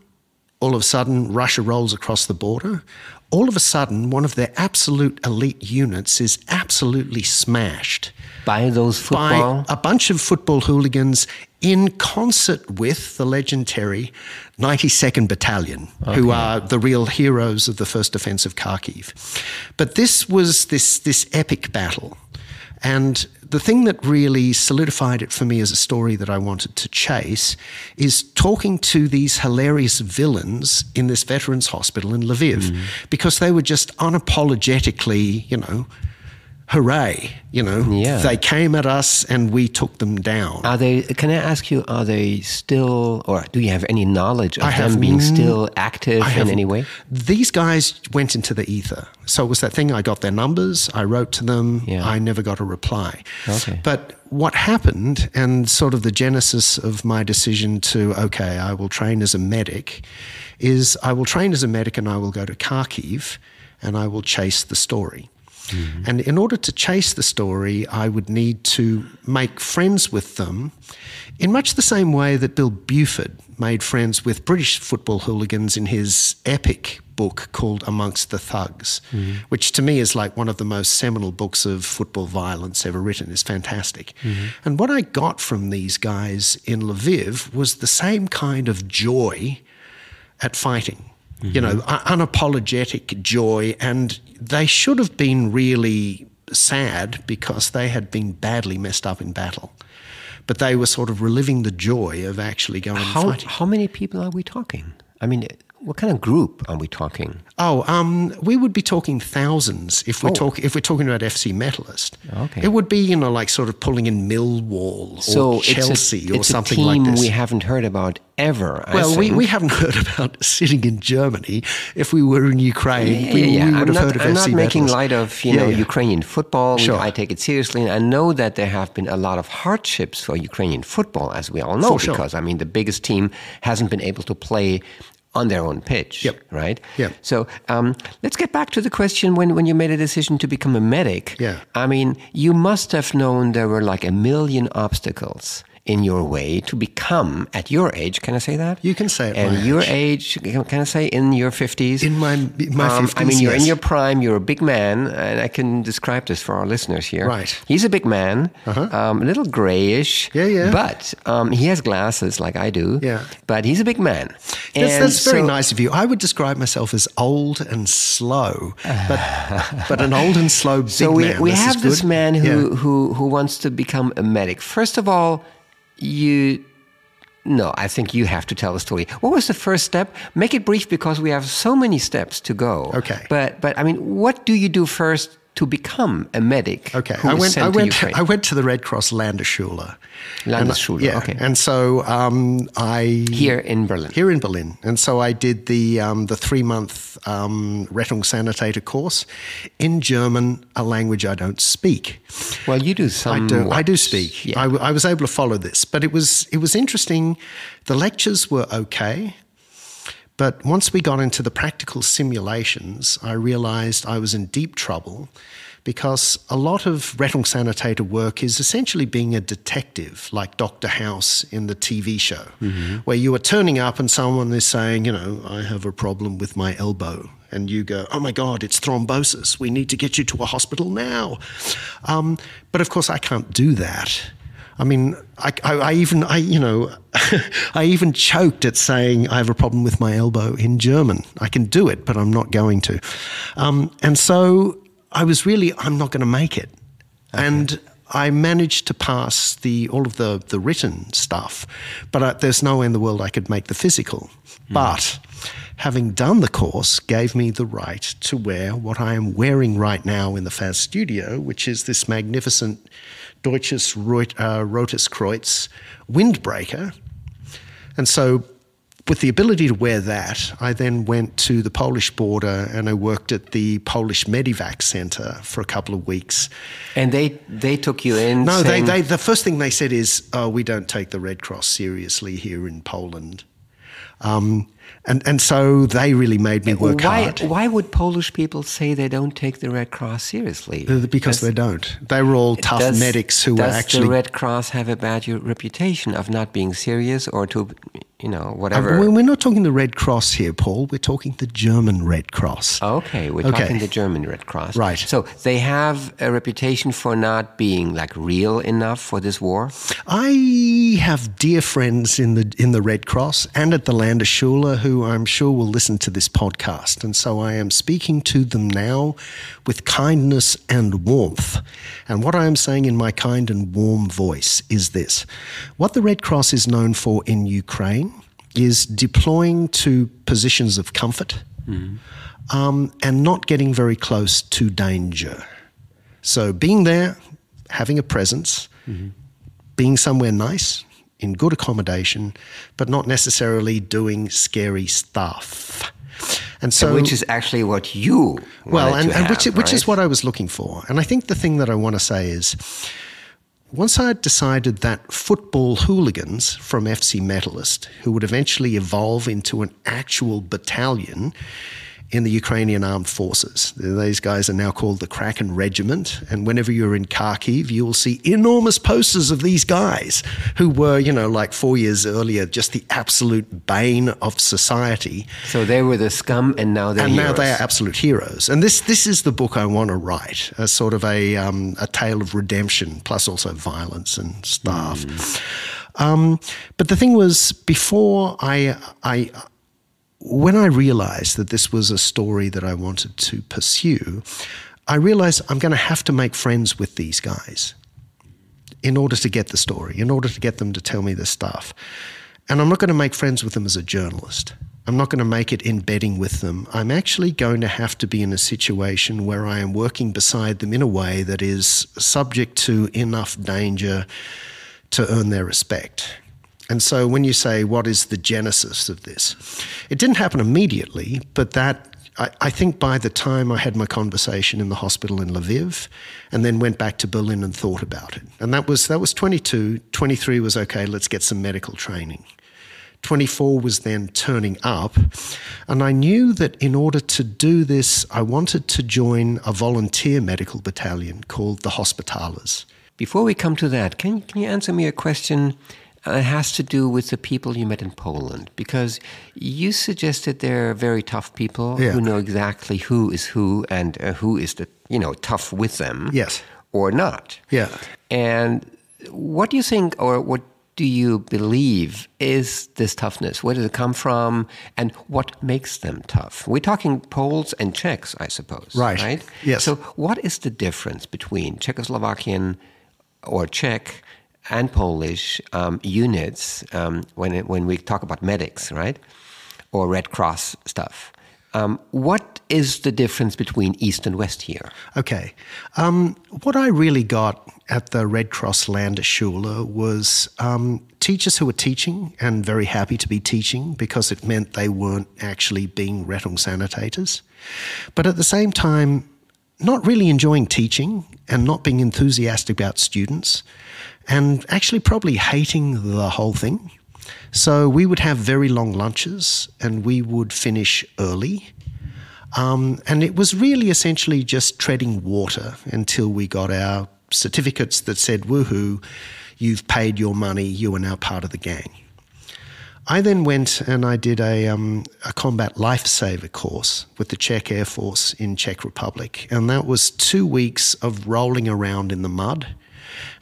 All of a sudden, Russia rolls across the border. All of a sudden, one of their absolute elite units is absolutely smashed. By those football? By a bunch of football hooligans in concert with the legendary 92nd Battalion, who are the real heroes of the first defense of Charkiw. But this was this epic battle. And the thing that really solidified it for me as a story that I wanted to chase is talking to these hilarious villains in this veterans hospital in Lviv, because they were just unapologetically, hooray, they came at us and we took them down. Can I ask you, are they still, or do you have any knowledge of them being still active in any way? These guys went into the ether. So it was that thing, I got their numbers, I wrote to them, I never got a reply. Okay. But what happened, and sort of the genesis of my decision to, I will train as a medic, is I will train as a medic and I will go to Charkiw and I will chase the story. And in order to chase the story, I would need to make friends with them in much the same way that Bill Buford made friends with British football hooligans in his epic book called Amongst the Thugs, which to me is like one of the most seminal books of football violence ever written. It's fantastic. And what I got from these guys in Lviv was the same kind of joy at fighting. Unapologetic joy, and they should have been really sad because they had been badly messed up in battle. But they were sort of reliving the joy of actually going and fighting. How many people are we talking? I mean, what kind of group are we talking? We would be talking thousands if we're talking about FC Metalist. Okay. It would be, like sort of pulling in Millwall or Chelsea or something like this. It's a team we haven't heard about ever. Well, we haven't heard about sitting in Germany. If we were in Ukraine, we would have heard of FC Metalist. I'm not making light of Ukrainian football. Sure. I take it seriously, and I know that there have been a lot of hardships for Ukrainian football, as we all know, because the biggest team hasn't been able to play on their own pitch, right? Yep. So let's get back to the question when you made a decision to become a medic. Yeah. I mean, you must have known there were like a million obstacles in your way to become, at your age, can I say that? You can say it. And your age, can I say in your 50s? In my 50s, I mean, you're in your prime, you're a big man, and I can describe this for our listeners here. Right. He's a big man, a little grayish, but he has glasses like I do, but he's a big man. That's very nice of you. I would describe myself as old and slow, but an old and slow big man. So we have this man who wants to become a medic. First of all, I think you have to tell the story. What was the first step? Make it brief because we have so many steps to go. Okay. But I mean, what do you do first to become a medic? Okay. I went to the Red Cross Landesschule. Okay. And so Here in Berlin. Here in Berlin. And so I did the 3-month Rettungssanitäter course in German, a language I don't speak. Well, you do some. I do speak. Yeah. I was able to follow this, but it was interesting. The lectures were okay. But once we got into the practical simulations, I realized I was in deep trouble because a lot of Rettungssanitäter work is essentially being a detective, like Dr. House in the TV show, where you are turning up and someone is saying, I have a problem with my elbow. And you go, oh my God, it's thrombosis. We need to get you to a hospital now. But of course, I can't do that. I mean, I even choked at saying I have a problem with my elbow in German. I can do it, but I'm not going to. And so I was I'm not going to make it. Okay. And I managed to pass all of the written stuff, but there's no way in the world I could make the physical. But having done the course gave me the right to wear what I am wearing right now in the F.A.Z studio, which is this magnificent Deutsches Rotes Kreuz windbreaker. And so with the ability to wear that, I then went to the Polish border and I worked at the Polish Medivac Center for a couple of weeks. And they took you in? No, the first thing they said is, we don't take the Red Cross seriously here in Poland. And so they really made me work hard. Why would Polish people say they don't take the Red Cross seriously? Because they don't. They were all tough medics who were actually... Does the Red Cross have a bad reputation of not being serious or to whatever. We're not talking the Red Cross here, Paul. We're talking the German Red Cross. Okay, we're talking the German Red Cross. Right. So they have a reputation for not being real enough for this war? I have dear friends in the Red Cross and at the Landesschule who I'm sure will listen to this podcast. And so I am speaking to them now with kindness and warmth. And what I am saying in my kind and warm voice is this. What the Red Cross is known for in Ukraine is deploying to positions of comfort and not getting very close to danger. So being there, having a presence, being somewhere nice, in good accommodation, but not necessarily doing scary stuff. And so, which is actually what you which is what I was looking for. And I think the thing that I want to say is, once I had decided that football hooligans from F.A.Z Metalist, who would eventually evolve into an actual battalion in the Ukrainian armed forces, these guys are now called the Kraken Regiment, and whenever you're in Charkiw, you will see enormous posters of these guys who were, 4 years earlier, just the absolute bane of society. So they were the scum, and now they're heroes. And now they are absolute heroes. And this is the book I want to write, as sort of a tale of redemption, plus also violence and stuff. But the thing was, before when I realized that this was a story that I wanted to pursue, I realized I'm going to have to make friends with these guys in order to get the story, in order to get them to tell me this stuff. And I'm not going to make friends with them as a journalist. I'm not going to make it in bedding with them. I'm actually going to have to be in a situation where I am working beside them in a way that is subject to enough danger to earn their respect. And so when you say, what is the genesis of this? It didn't happen immediately, but that I think by the time I had my conversation in the hospital in Lviv and then went back to Berlin and thought about it. And that was 22, 23 was okay, let's get some medical training. 24 was then turning up. And I knew that in order to do this, I wanted to join a volunteer medical battalion called the Hospitalers. Before we come to that, can you answer me a question? It has to do with the people you met in Poland, because you suggested they're very tough people who know exactly who is who and who is tough with them, or not. Yeah. And what do you think, or what do you believe is this toughness? Where does it come from, and what makes them tough? We're talking Poles and Czechs, I suppose. Right? Yes. So what is the difference between Czechoslovakian or Czech and Polish units when we talk about medics, right? Or Red Cross stuff. What is the difference between East and West here? Okay. What I really got at the Red Cross Landesschule was teachers who were teaching and very happy to be teaching because it meant they weren't actually being Rettungssanitäters. But at the same time, not really enjoying teaching and not being enthusiastic about students, and actually probably hating the whole thing. So we would have very long lunches and we would finish early. And it was really essentially just treading water until we got our certificates that said, woohoo, you've paid your money, you are now part of the gang. I then went and I did a combat lifesaver course with the Czech Air Force in Czech Republic. And that was 2 weeks of rolling around in the mud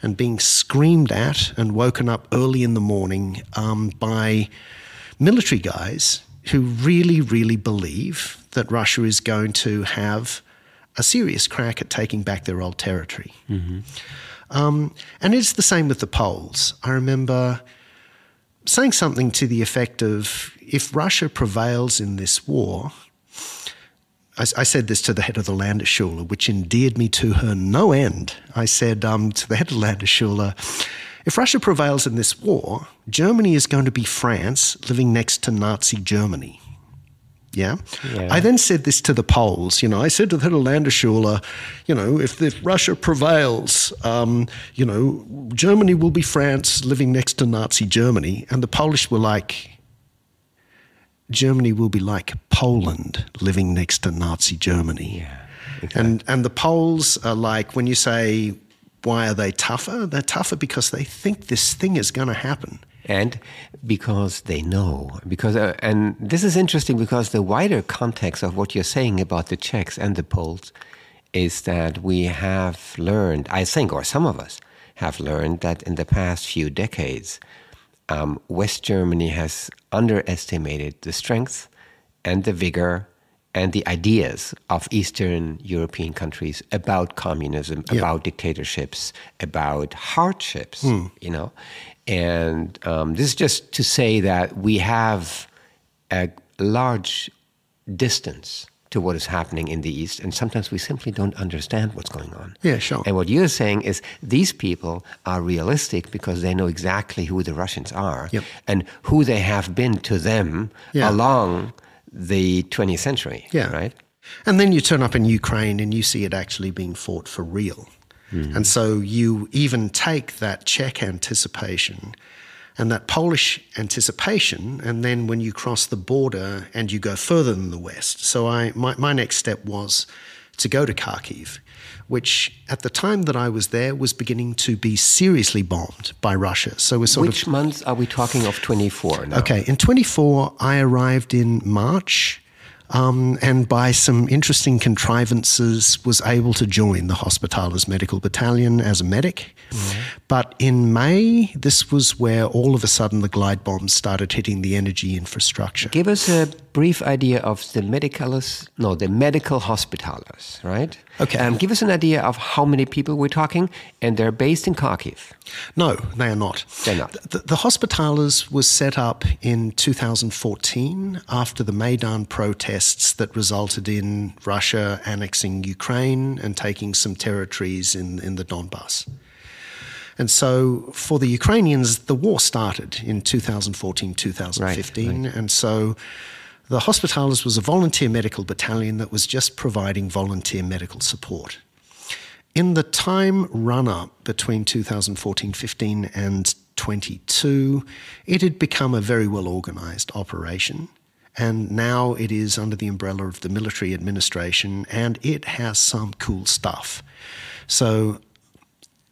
and being screamed at and woken up early in the morning by military guys who really, really believe that Russia is going to have a serious crack at taking back their old territory. Mm-hmm. And it's the same with the Poles. I remember saying something to the effect of, if Russia prevails in this war, I said this to the head of the Landesschule, which endeared me to her no end. I said to the head of the Landesschule, if Russia prevails in this war, Germany is going to be France living next to Nazi Germany. Yeah? I then said this to the Poles. I said to the head of the Landesschule, if Russia prevails, Germany will be France living next to Nazi Germany. And the Polish were like, Germany will be like Poland living next to Nazi Germany. Yeah, exactly. And the Poles are like, when you say, why are they tougher? They're tougher because they think this thing is going to happen. And because they know. And this is interesting because the wider context of what you're saying about the Czechs and the Poles is that we have learned, I think, or some of us have learned, that in the past few decades, West Germany has underestimated the strength and the vigor and the ideas of Eastern European countries about communism, about dictatorships, about hardships, you know. And this is just to say that we have a large distance to what is happening in the East, and sometimes we simply don't understand what's going on. Yeah, sure. And what you're saying is these people are realistic because they know exactly who the Russians are and who they have been to them along the 20th century, right? And then you turn up in Ukraine and you see it actually being fought for real. And so you even take that Czech anticipation and that Polish anticipation, and then when you cross the border and you go further than the West. So my next step was to go to Charkiw, which at the time that I was there was beginning to be seriously bombed by Russia. So we're Which months are we talking of 24 now? Okay, in 24, I arrived in March, and by some interesting contrivances was able to join the Hospitallers Medical Battalion as a medic. But in May, this was where all of a sudden the glide bombs started hitting the energy infrastructure. Give us a brief idea of the medical hospitallers, right? Okay. Give us an idea of how many people we're talking, and they're based in Charkiw. No, they are not. They're not. The Hospitallers was set up in 2014 after the Maidan protests that resulted in Russia annexing Ukraine and taking some territories in the Donbass. And so for the Ukrainians, the war started in 2014, 2015. Right. And so the Hospitallers was a volunteer medical battalion that was just providing volunteer medical support. In the time run-up between 2014-15 and 22, it had become a very well-organized operation. And now it is under the umbrella of the military administration, and it has some cool stuff. So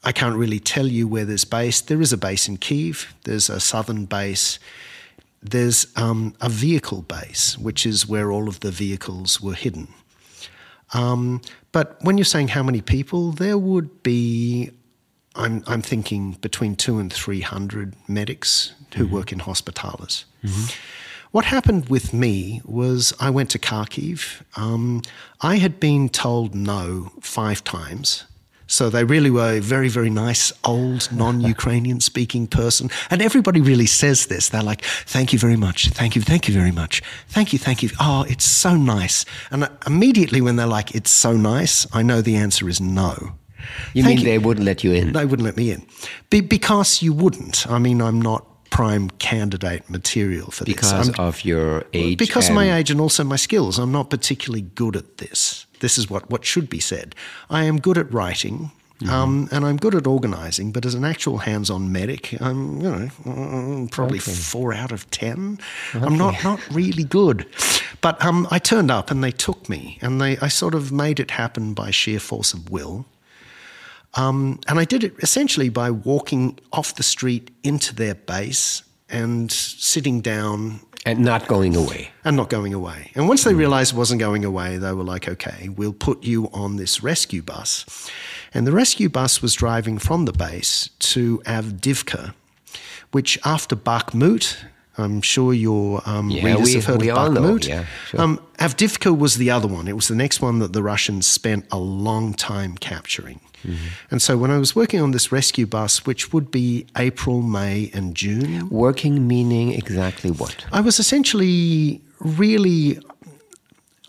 I can't really tell you where there's based. There is a base in Kyiv. There's a southern base. There's a vehicle base, which is where all of the vehicles were hidden. But when you're saying how many people, there would be, I'm thinking between 200 and 300 medics who work in Hospitallers. What happened with me was I went to Charkiw. I had been told no 5 times. So they really were a very, very nice, old, non-Ukrainian speaking person. And everybody really says this. They're like, thank you very much. Thank you very much. Thank you. Oh, it's so nice. And immediately when they're like, it's so nice, I know the answer is no. You mean they wouldn't let you in? They wouldn't let me in. Because you wouldn't. I mean, I'm not prime candidate material for this. Because of your age? Because of my age and also my skills. I'm not particularly good at this. This is what should be said. I am good at writing, and I'm good at organising, but as an actual hands-on medic, I'm probably 4 out of 10. Okay. I'm not really good. But I turned up and they took me, and I sort of made it happen by sheer force of will. And I did it essentially by walking off the street into their base and sitting down. And not going away. And not going away. And once they realized it wasn't going away, they were like, okay, we'll put you on this rescue bus. And the rescue bus was driving from the base to Avdiivka, which after Bakhmut, I'm sure your readers have heard of Bakhmut. Yeah, sure. Avdiivka was the other one. It was the next one that the Russians spent a long time capturing. And so when I was working on this rescue bus, which would be April, May, and June. Working meaning exactly what? I was essentially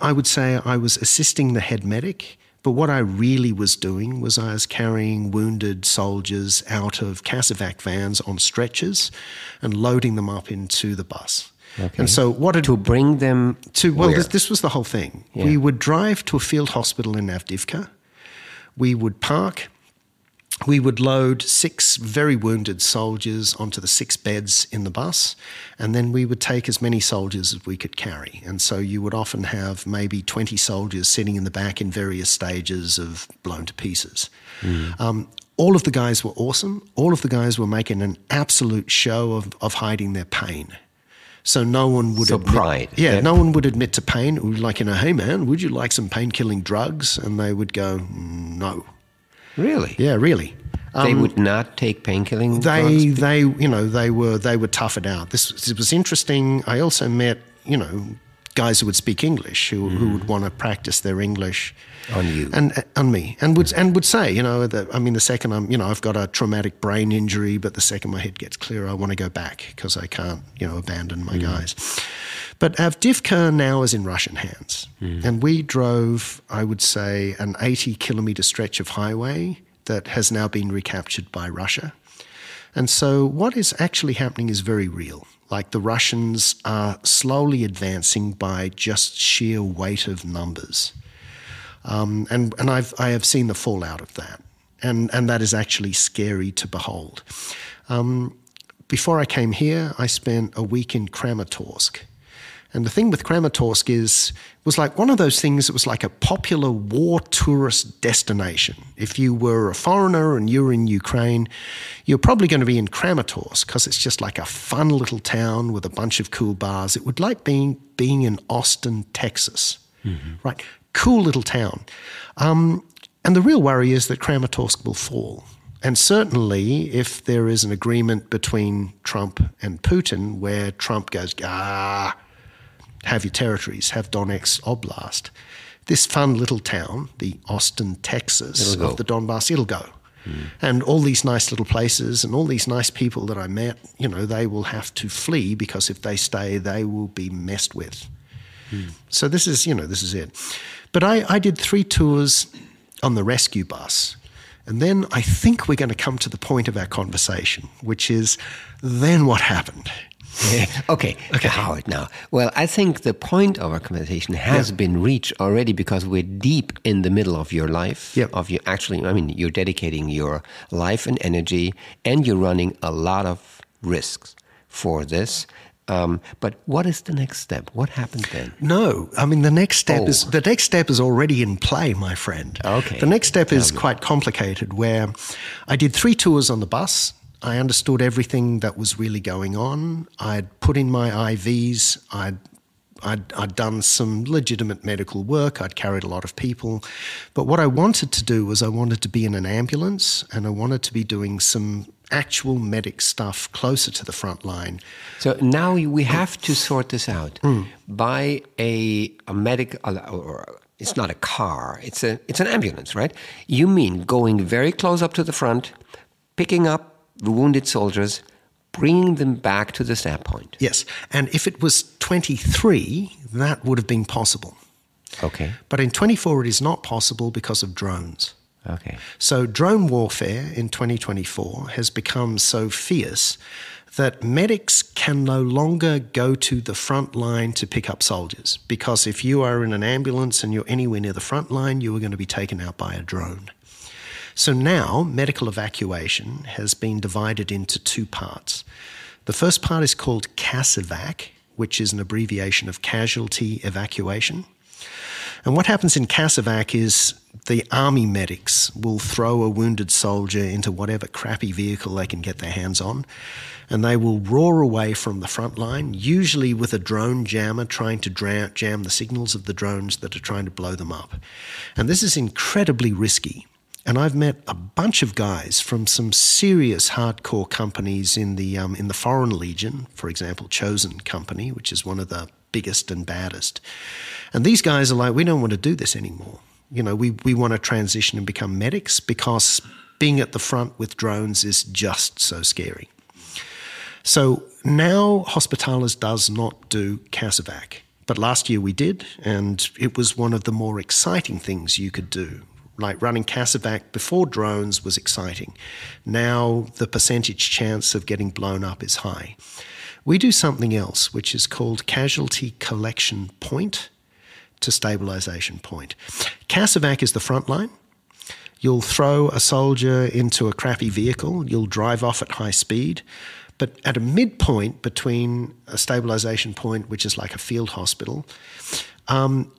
I would say I was assisting the head medic, but what I really was doing was I was carrying wounded soldiers out of Casevac vans on stretchers and loading them up into the bus. Okay. And so to bring them to well, this was the whole thing. Yeah. We would drive to a field hospital in Avdiivka. We would park, we would load 6 very wounded soldiers onto the 6 beds in the bus, and then we would take as many soldiers as we could carry. And so you would often have maybe 20 soldiers sitting in the back in various stages of blown to pieces. all of the guys were awesome. All of the guys were making an absolute show of hiding their pain. So no one would admit, pride. Yeah, no one would admit to pain. It would be like, hey man, would you like some pain-killing drugs? And they would go, no. Really? Yeah, really. They would not take painkilling drugs? They would tough it out. This was interesting. I also met, guys who would speak English, who would want to practice their English on you and on me, and would say, the second I've got a traumatic brain injury, but the second my head gets clear, I want to go back because I can't, abandon my guys. But Avdiivka now is in Russian hands, and we drove, I would say, an 80-kilometer stretch of highway that has now been recaptured by Russia. And so what is actually happening is very real. Like the Russians are slowly advancing by just sheer weight of numbers. And I have seen the fallout of that. And that is actually scary to behold. Before I came here, I spent a week in Kramatorsk. And the thing with Kramatorsk was like one of those things that was like a popular war tourist destination. If you were a foreigner and you were in Ukraine, you're probably going to be in Kramatorsk because it's just like a fun little town with a bunch of cool bars. It would like being in Austin, Texas, right? Cool little town. And the real worry is that Kramatorsk will fall. And certainly if there is an agreement between Trump and Putin where Trump goes, have your territories, have Donetsk Oblast. This fun little town, the Austin, Texas of the Donbass, it'll go. And all these nice little places and all these nice people that I met, they will have to flee because if they stay, they will be messed with. So this is it. But I did 3 tours on the rescue bus. And then I think we're going to come to the point of our conversation, which is then what happened? Okay, Howard, now. Well, I think the point of our conversation has been reached already because we're deep in the middle of your life. Yep. You're dedicating your life and energy, and you're running a lot of risks for this. But what is the next step? What happened then? No, the next step is already in play, my friend. Okay. The next step is quite complicated, where I did 3 tours on the bus. I understood everything that was really going on. I'd put in my IVs. I'd done some legitimate medical work. I'd carried a lot of people. But what I wanted to do was I wanted to be in an ambulance and I wanted to be doing some actual medic stuff closer to the front line. So now we have to sort this out. Buy a medic, or it's not a car, it's an ambulance, right? You mean going very close up to the front, picking up the wounded soldiers, bringing them back to the snap point. Yes, and if it was 23, that would have been possible. Okay. But in 24, it is not possible because of drones. Okay. So drone warfare in 2024 has become so fierce that medics can no longer go to the front line to pick up soldiers, because if you are in an ambulance and you're anywhere near the front line, you are going to be taken out by a drone. So now medical evacuation has been divided into 2 parts. The first part is called CASEVAC, which is an abbreviation of casualty evacuation. And what happens in CASEVAC is the army medics will throw a wounded soldier into whatever crappy vehicle they can get their hands on, and they will roar away from the front line, usually with a drone jammer trying to jam the signals of the drones that are trying to blow them up. And this is incredibly risky. And I've met a bunch of guys from some serious hardcore companies in the Foreign Legion, for example, Chosen Company, which is one of the biggest and baddest. And these guys are like, we don't want to do this anymore. We want to transition and become medics because being at the front with drones is just so scary. So now Hospitalis does not do CASEVAC. But last year we did, and it was one of the more exciting things you could do. Like running CASEVAC before drones was exciting. Now the percentage chance of getting blown up is high. We do something else, which is called casualty collection point to stabilization point. CASEVAC is the front line. You'll throw a soldier into a crappy vehicle. You'll drive off at high speed. But at a midpoint between a stabilization point, which is like a field hospital,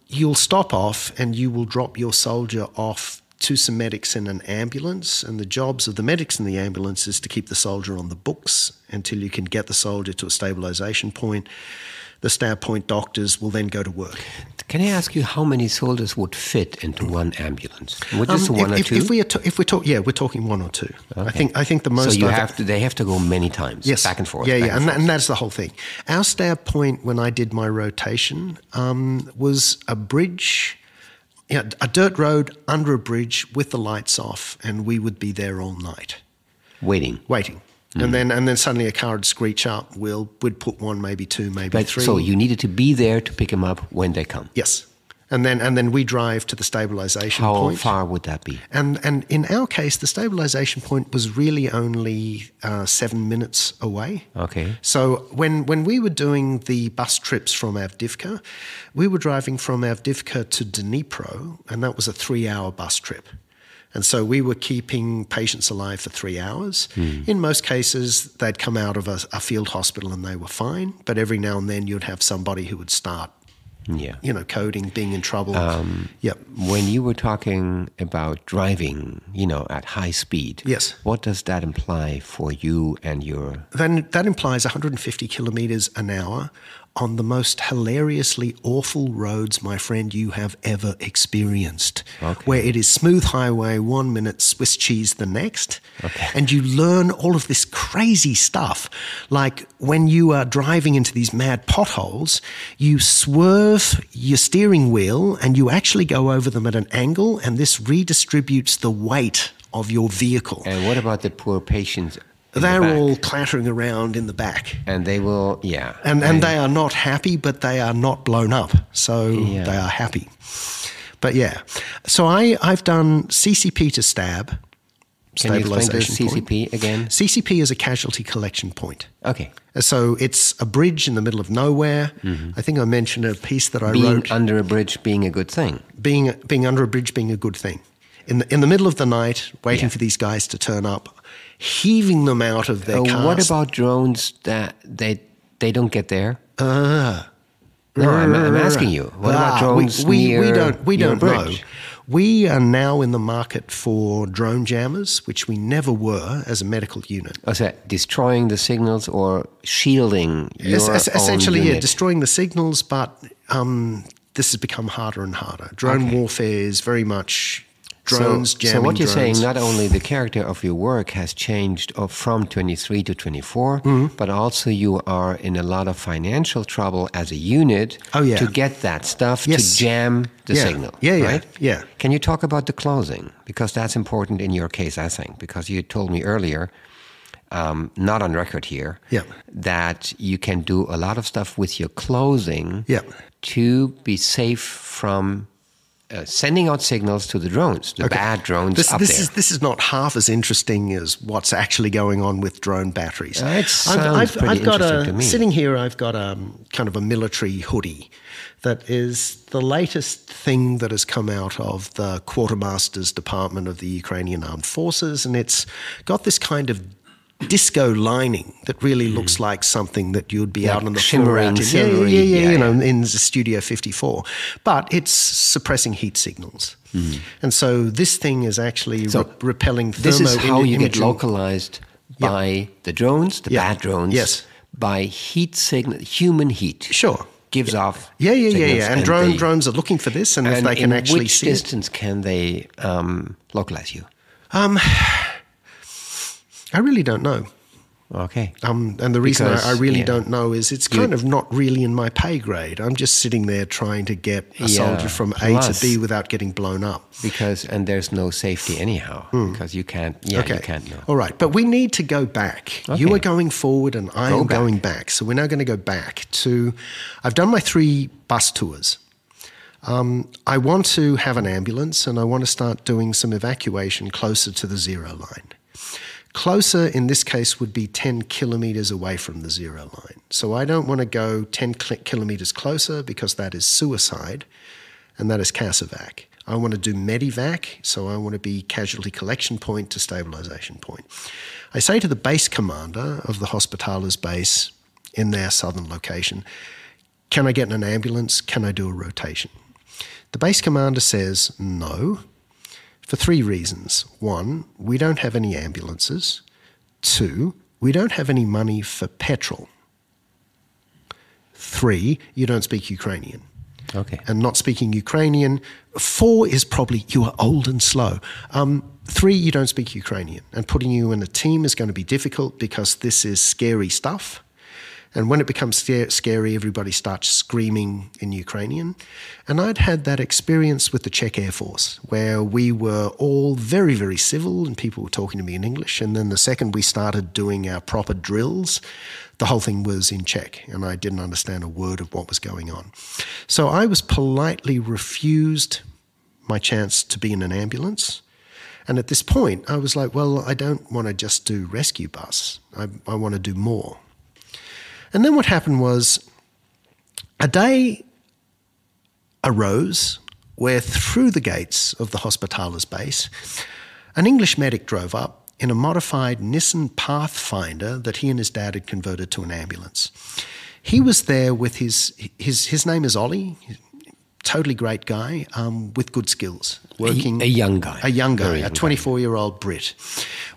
you'll stop off and you will drop your soldier off to some medics in an ambulance, and the jobs of the medics in the ambulance is to keep the soldier on the books until you can get the soldier to a stabilization point. The stab point doctors will then go to work. Can I ask you how many soldiers would fit into one ambulance? Would just one or two? We're talking one or two. Okay. I think the most. So they have to go many times, yes, back and forth. Yeah, and that's the whole thing. Our stab point when I did my rotation was a bridge. Yeah, a dirt road under a bridge with the lights off, and we would be there all night. Waiting. And then suddenly a car would screech up. We'd put one, maybe two, maybe three. So you needed to be there to pick them up when they come. Yes. And then we drive to the stabilization point. How far would that be? And in our case, the stabilization point was really only 7 minutes away. Okay. So when we were doing the bus trips from Avdiivka, we were driving from Avdiivka to Dnipro, and that was a 3-hour bus trip. And so we were keeping patients alive for 3 hours. In most cases, they'd come out of a field hospital and they were fine. But every now and then you'd have somebody who would start, coding, being in trouble. When you were talking about driving, at high speed, yes, what does that imply for you and your... Then that implies 150 kilometers an hour on the most hilariously awful roads, my friend, you have ever experienced, where it is smooth highway 1 minute, Swiss cheese the next, and you learn all of this crazy stuff. Like when you are driving into these mad potholes, you swerve your steering wheel and you actually go over them at an angle, and this redistributes the weight of your vehicle. And what about the poor patients? They're all clattering around in the back. And they will, And they are not happy, but they are not blown up. So they are happy. But so I've done CCP to stab. Can you explain the CCP again? CCP is a casualty collection point. Okay. So it's a bridge in the middle of nowhere. I think I mentioned a piece that I wrote. Being under a bridge being a good thing. Being under a bridge being a good thing. In the middle of the night, waiting for these guys to turn up, heaving them out of their cars. What about drones that they don't get there? No, I'm asking you. What about drones near we don't know. bridge? We are now in the market for drone jammers, which we never were as a medical unit. Oh, so destroying the signals or shielding your essentially, own unit? destroying the signals, but this has become harder and harder. Drone warfare is very much... Drones, jamming So what you're drones. saying, not only the character of your work has changed from 23 to 24, but also you are in a lot of financial trouble as a unit to get that stuff, to jam the signal. Right? Yeah. Can you talk about the closing? Because that's important in your case, I think, because you told me earlier, not on record here, that you can do a lot of stuff with your closing to be safe from... sending out signals to the drones, the bad drones up there. This is not half as interesting as what's actually going on with drone batteries. It sounds pretty interesting to me. Sitting here, I've got a kind of a military hoodie that is the latest thing that has come out of the Quartermaster's Department of the Ukrainian Armed Forces, and it's got this kind of disco lining that really looks like something that you'd be out on the floor out in, in Studio 54. But it's suppressing heat signals. And so this thing is actually repelling thermo. This is how you get localized by the drones, the bad drones, by heat signal, human heat. Sure. Gives off signals. And drones are looking for this, and if they can actually see it. Which distance can they localize you? I really don't know. Okay. And the reason I really don't know is it's kind of not really in my pay grade. I'm just sitting there trying to get a soldier from A to B without getting blown up. And there's no safety anyhow, because you can't, you can't know. All right, but we need to go back. Okay. You are going forward and I am going back. So we're now going to go back to, I've done my 3 bus tours. I want to have an ambulance and I want to start doing some evacuation closer to the zero line. Closer, in this case, would be 10 kilometers away from the zero line. So I don't want to go 10 kilometers closer because that is suicide, and that is CASEVAC. I want to do MEDEVAC, so I want to be casualty collection point to stabilization point. I say to the base commander of the Hospitaler's base in their southern location, can I get in an ambulance? Can I do a rotation? The base commander says no. for 3 reasons. 1, we don't have any ambulances. 2, we don't have any money for petrol. 3, you don't speak Ukrainian. Okay. And not speaking Ukrainian. 4 is probably you are old and slow. 3, you don't speak Ukrainian. And putting you in a team is going to be difficult because this is scary stuff. And when it becomes scary, everybody starts screaming in Ukrainian. And I'd had that experience with the Czech Air Force, where we were all very, very civil and people were talking to me in English. And then the second we started doing our proper drills, the whole thing was in Czech, and I didn't understand a word of what was going on. So I was politely refused my chance to be in an ambulance. And at this point, I was like, well, I don't want to just do rescue bus. I want to do more. And then what happened was a day arose where through the gates of the Hospitalis base, an English medic drove up in a modified Nissan Pathfinder that he and his dad had converted to an ambulance. He was there with his name is Ollie, totally great guy with good skills. Working a young guy. A 24-year-old Brit,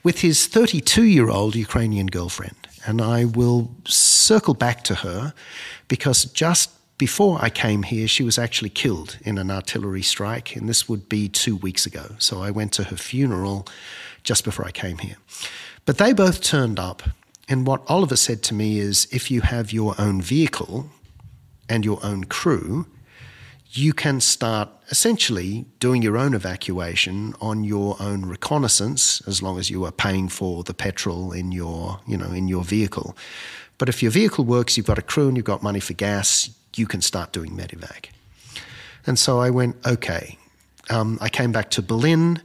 with his 32-year-old Ukrainian girlfriend. And I will circle back to her because just before I came here, she was actually killed in an artillery strike, and this would be 2 weeks ago. So I went to her funeral just before I came here. But they both turned up, and what Oliver said to me is, if you have your own vehicle and your own crew, you can start essentially doing your own evacuation on your own reconnaissance, as long as you are paying for the petrol in your vehicle. But if your vehicle works, you've got a crew and you've got money for gas, you can start doing medevac. And so I went, okay. I came back to Berlin.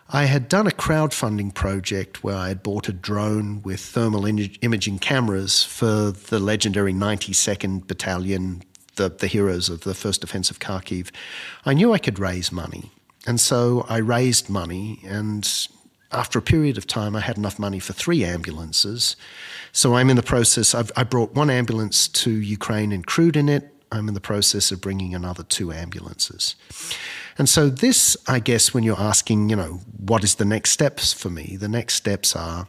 I had done a crowdfunding project where I had bought a drone with thermal imaging cameras for the legendary 92nd Battalion, the heroes of the 1st Defence of Charkiw. I knew I could raise money. And so I raised money, and after a period of time, I had enough money for 3 ambulances. So I'm in the process, I brought 1 ambulance to Ukraine and crewed in it. I'm in the process of bringing another 2 ambulances. And so this, I guess, when you're asking, what is the next steps for me? The next steps are,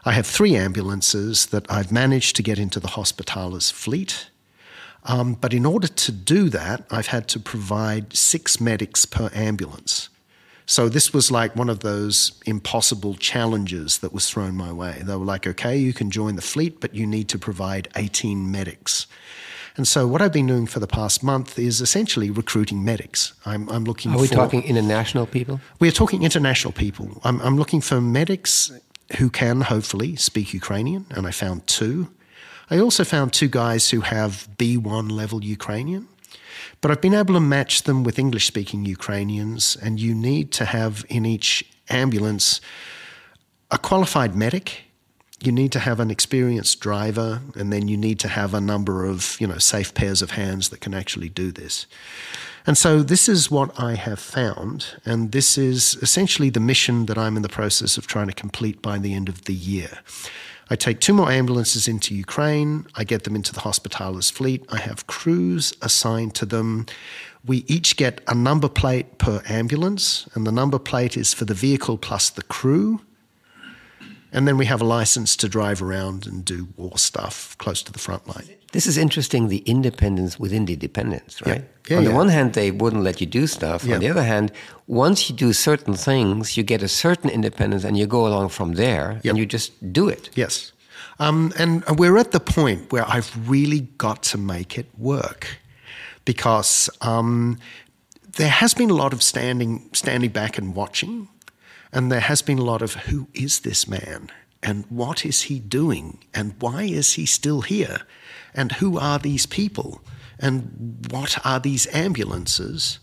I have 3 ambulances that I've managed to get into the Hospitalis fleet. But in order to do that, I've had to provide 6 medics per ambulance. So this was like one of those impossible challenges that was thrown my way. They were like, okay, you can join the fleet, but you need to provide 18 medics. And so what I've been doing for the past month is essentially recruiting medics. I'm looking for... Are we talking international people? We're talking international people. I'm looking for medics who can hopefully speak Ukrainian, and I found 2. I also found 2 guys who have B1 level Ukrainian, but I've been able to match them with English-speaking Ukrainians, and you need to have in each ambulance a qualified medic, you need to have an experienced driver, and then you need to have a number of, safe pairs of hands that can actually do this. And so this is what I have found, and this is essentially the mission that I'm in the process of trying to complete by the end of the year. I take 2 more ambulances into Ukraine. I get them into the Hospitalis fleet. I have crews assigned to them. We each get a number plate per ambulance, and the number plate is for the vehicle plus the crew. And then we have a license to drive around and do war stuff close to the front line. This is interesting, the independence within the dependence, right? Yeah, on the one hand, they wouldn't let you do stuff. Yeah. On the other hand, once you do certain things, you get a certain independence and you go along from there and you just do it. Yes. And we're at the point where I've really got to make it work because there has been a lot of standing back and watching, and there has been a lot of who is this man and what is he doing and why is he still here and who are these people and what are these ambulances.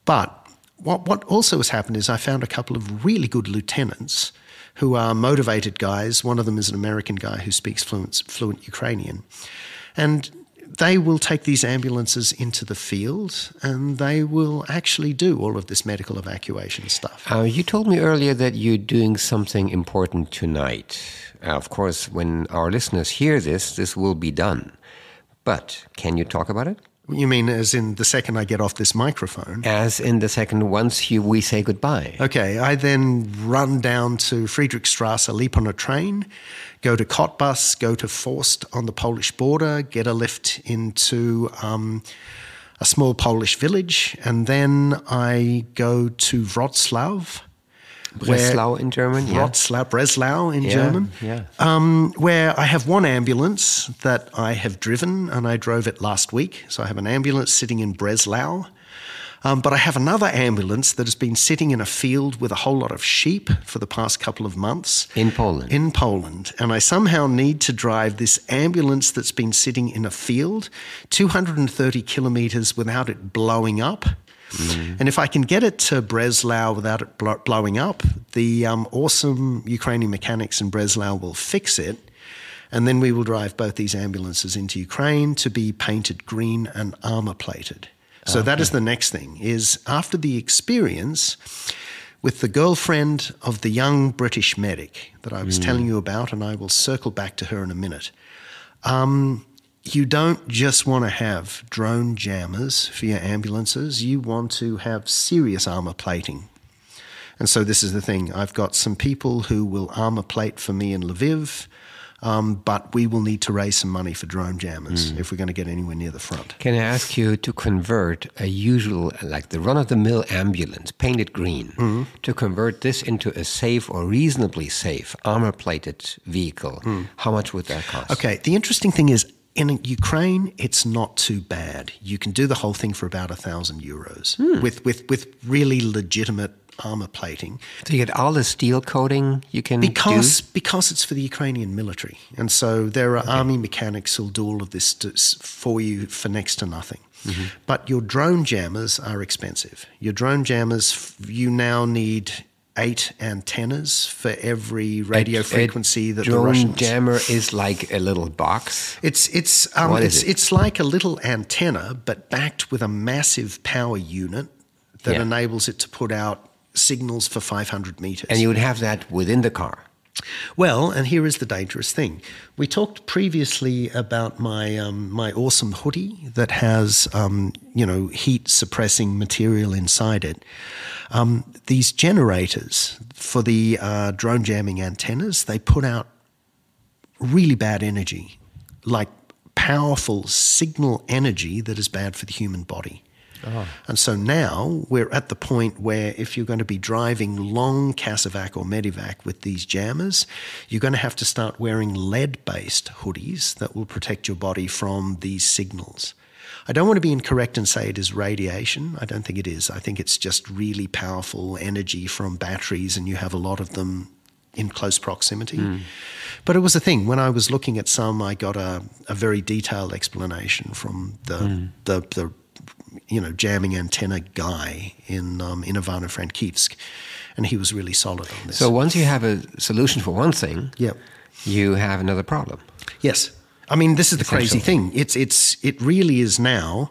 But what also has happened is I found a couple of really good lieutenants who are motivated guys. One of them is an American guy who speaks fluent Ukrainian. And they will take these ambulances into the field and they will actually do all of this medical evacuation stuff. You told me earlier that you're doing something important tonight. Of course, when our listeners hear this, this will be done. But can you talk about it? You mean as in the second I get off this microphone? As in the second once we say goodbye. Okay, I then run down to Friedrichstrasse, leap on a train, go to Cottbus, go to Forst on the Polish border, get a lift into a small Polish village, and then I go to Wrocław. Breslau in German, Breslau in German, where I have one ambulance that I have driven, and I drove it last week. So I have an ambulance sitting in Breslau. But I have another ambulance that has been sitting in a field with a whole lot of sheep for the past couple of months. In Poland. In Poland. And I somehow need to drive this ambulance that's been sitting in a field 230 kilometers without it blowing up. And if I can get it to Breslau without it blowing up, the awesome Ukrainian mechanics in Breslau will fix it. And then we will drive both these ambulances into Ukraine to be painted green and armor plated. So that is the next thing, is after the experience with the girlfriend of the young British medic that I was telling you about, and I will circle back to her in a minute, you don't just want to have drone jammers for your ambulances. You want to have serious armor plating. And so this is the thing. I've got some people who will armor plate for me in Lviv, but we will need to raise some money for drone jammers if we're going to get anywhere near the front. Can I ask you to convert a usual, like the run-of-the-mill ambulance, painted green, to convert this into a safe or reasonably safe armor-plated vehicle? How much would that cost? Okay, the interesting thing is, in Ukraine, it's not too bad. You can do the whole thing for about €1,000 with really legitimate armor plating. So you get all the steel coating you can because it's for the Ukrainian military. And so there are army mechanics who'll do all of this for you for next to nothing. But your drone jammers are expensive. Your drone jammers, you now need 8 antennas for every radio frequency that the Russians... Drone jammer is like a little box? It's like a little antenna, but backed with a massive power unit that enables it to put out signals for 500 meters. And you would have that within the car? Well, and here is the dangerous thing. We talked previously about my awesome hoodie that has heat-suppressing material inside it. These generators for the drone jamming antennas, they put out really bad energy, like powerful signal energy that is bad for the human body. And so now we're at the point where if you're going to be driving long Casevac or Medivac with these jammers, you're going to have to start wearing lead-based hoodies that will protect your body from these signals. I don't want to be incorrect and say it is radiation. I don't think it is. I think it's just really powerful energy from batteries, and you have a lot of them in close proximity. But it was a thing. When I was looking at some, I got a very detailed explanation from the jamming antenna guy in Ivano-Frankivsk, and he was really solid on this. So once you have a solution for one thing, you have another problem. Yes. I mean, this is the crazy thing. It really is now,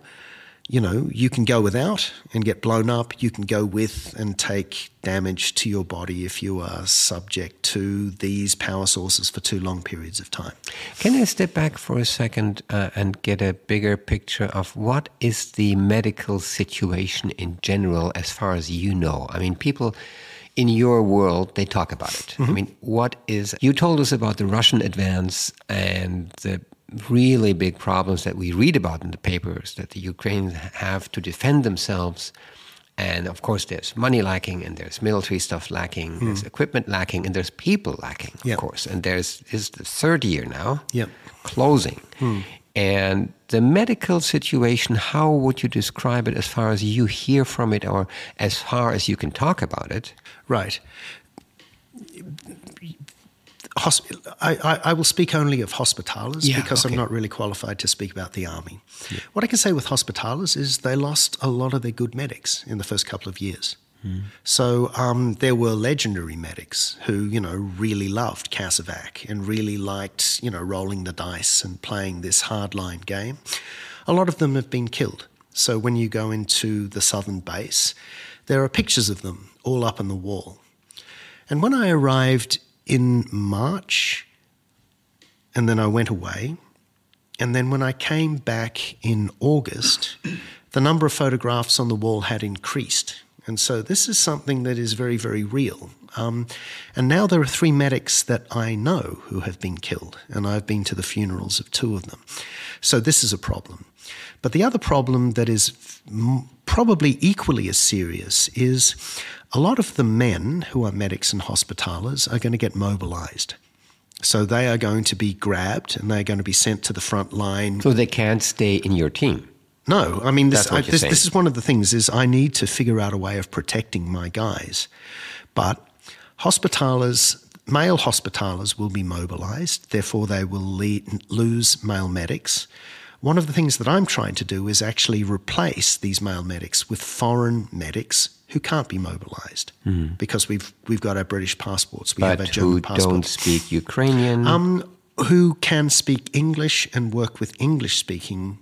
you can go without and get blown up. You can go with and take damage to your body if you are subject to these power sources for too long periods of time. Can I step back for a second and get a bigger picture of what is the medical situation in general as far as you know? I mean, people in your world, they talk about it. I mean, you told us about the Russian advance and the really big problems that we read about in the papers that the Ukrainians have to defend themselves. And of course, there's money lacking, and there's military stuff lacking, there's equipment lacking, and there's people lacking, of course. And is the third year now, closing. And the medical situation, how would you describe it as far as you hear from it or as far as you can talk about it? Right. I will speak only of hospitales because I'm not really qualified to speak about the army. What I can say with hospitales is they lost a lot of their good medics in the first couple of years. So there were legendary medics who, really loved Casevac and really liked, rolling the dice and playing this hardline game. A lot of them have been killed. So when you go into the southern base, there are pictures of them all up on the wall. And when I arrived in March, and then I went away, And then when I came back in August, the number of photographs on the wall had increased. And so this is something that is very, very real. And now there are 3 medics that I know who have been killed, and I've been to the funerals of 2 of them. So this is a problem. But the other problem that is probably equally as serious is a lot of the men who are medics and hospitalers are going to get mobilized. So they are going to be grabbed and they're going to be sent to the front line. So they can't stay in your team? No, I mean, this is one of the things is I need to figure out a way of protecting my guys. But male hospitalers will be mobilized, therefore they will lose male medics. One of the things that I'm trying to do is actually replace these male medics with foreign medics who can't be mobilized because we've got our British passports. We have our German passports. Who don't speak Ukrainian? Who can speak English and work with English-speaking,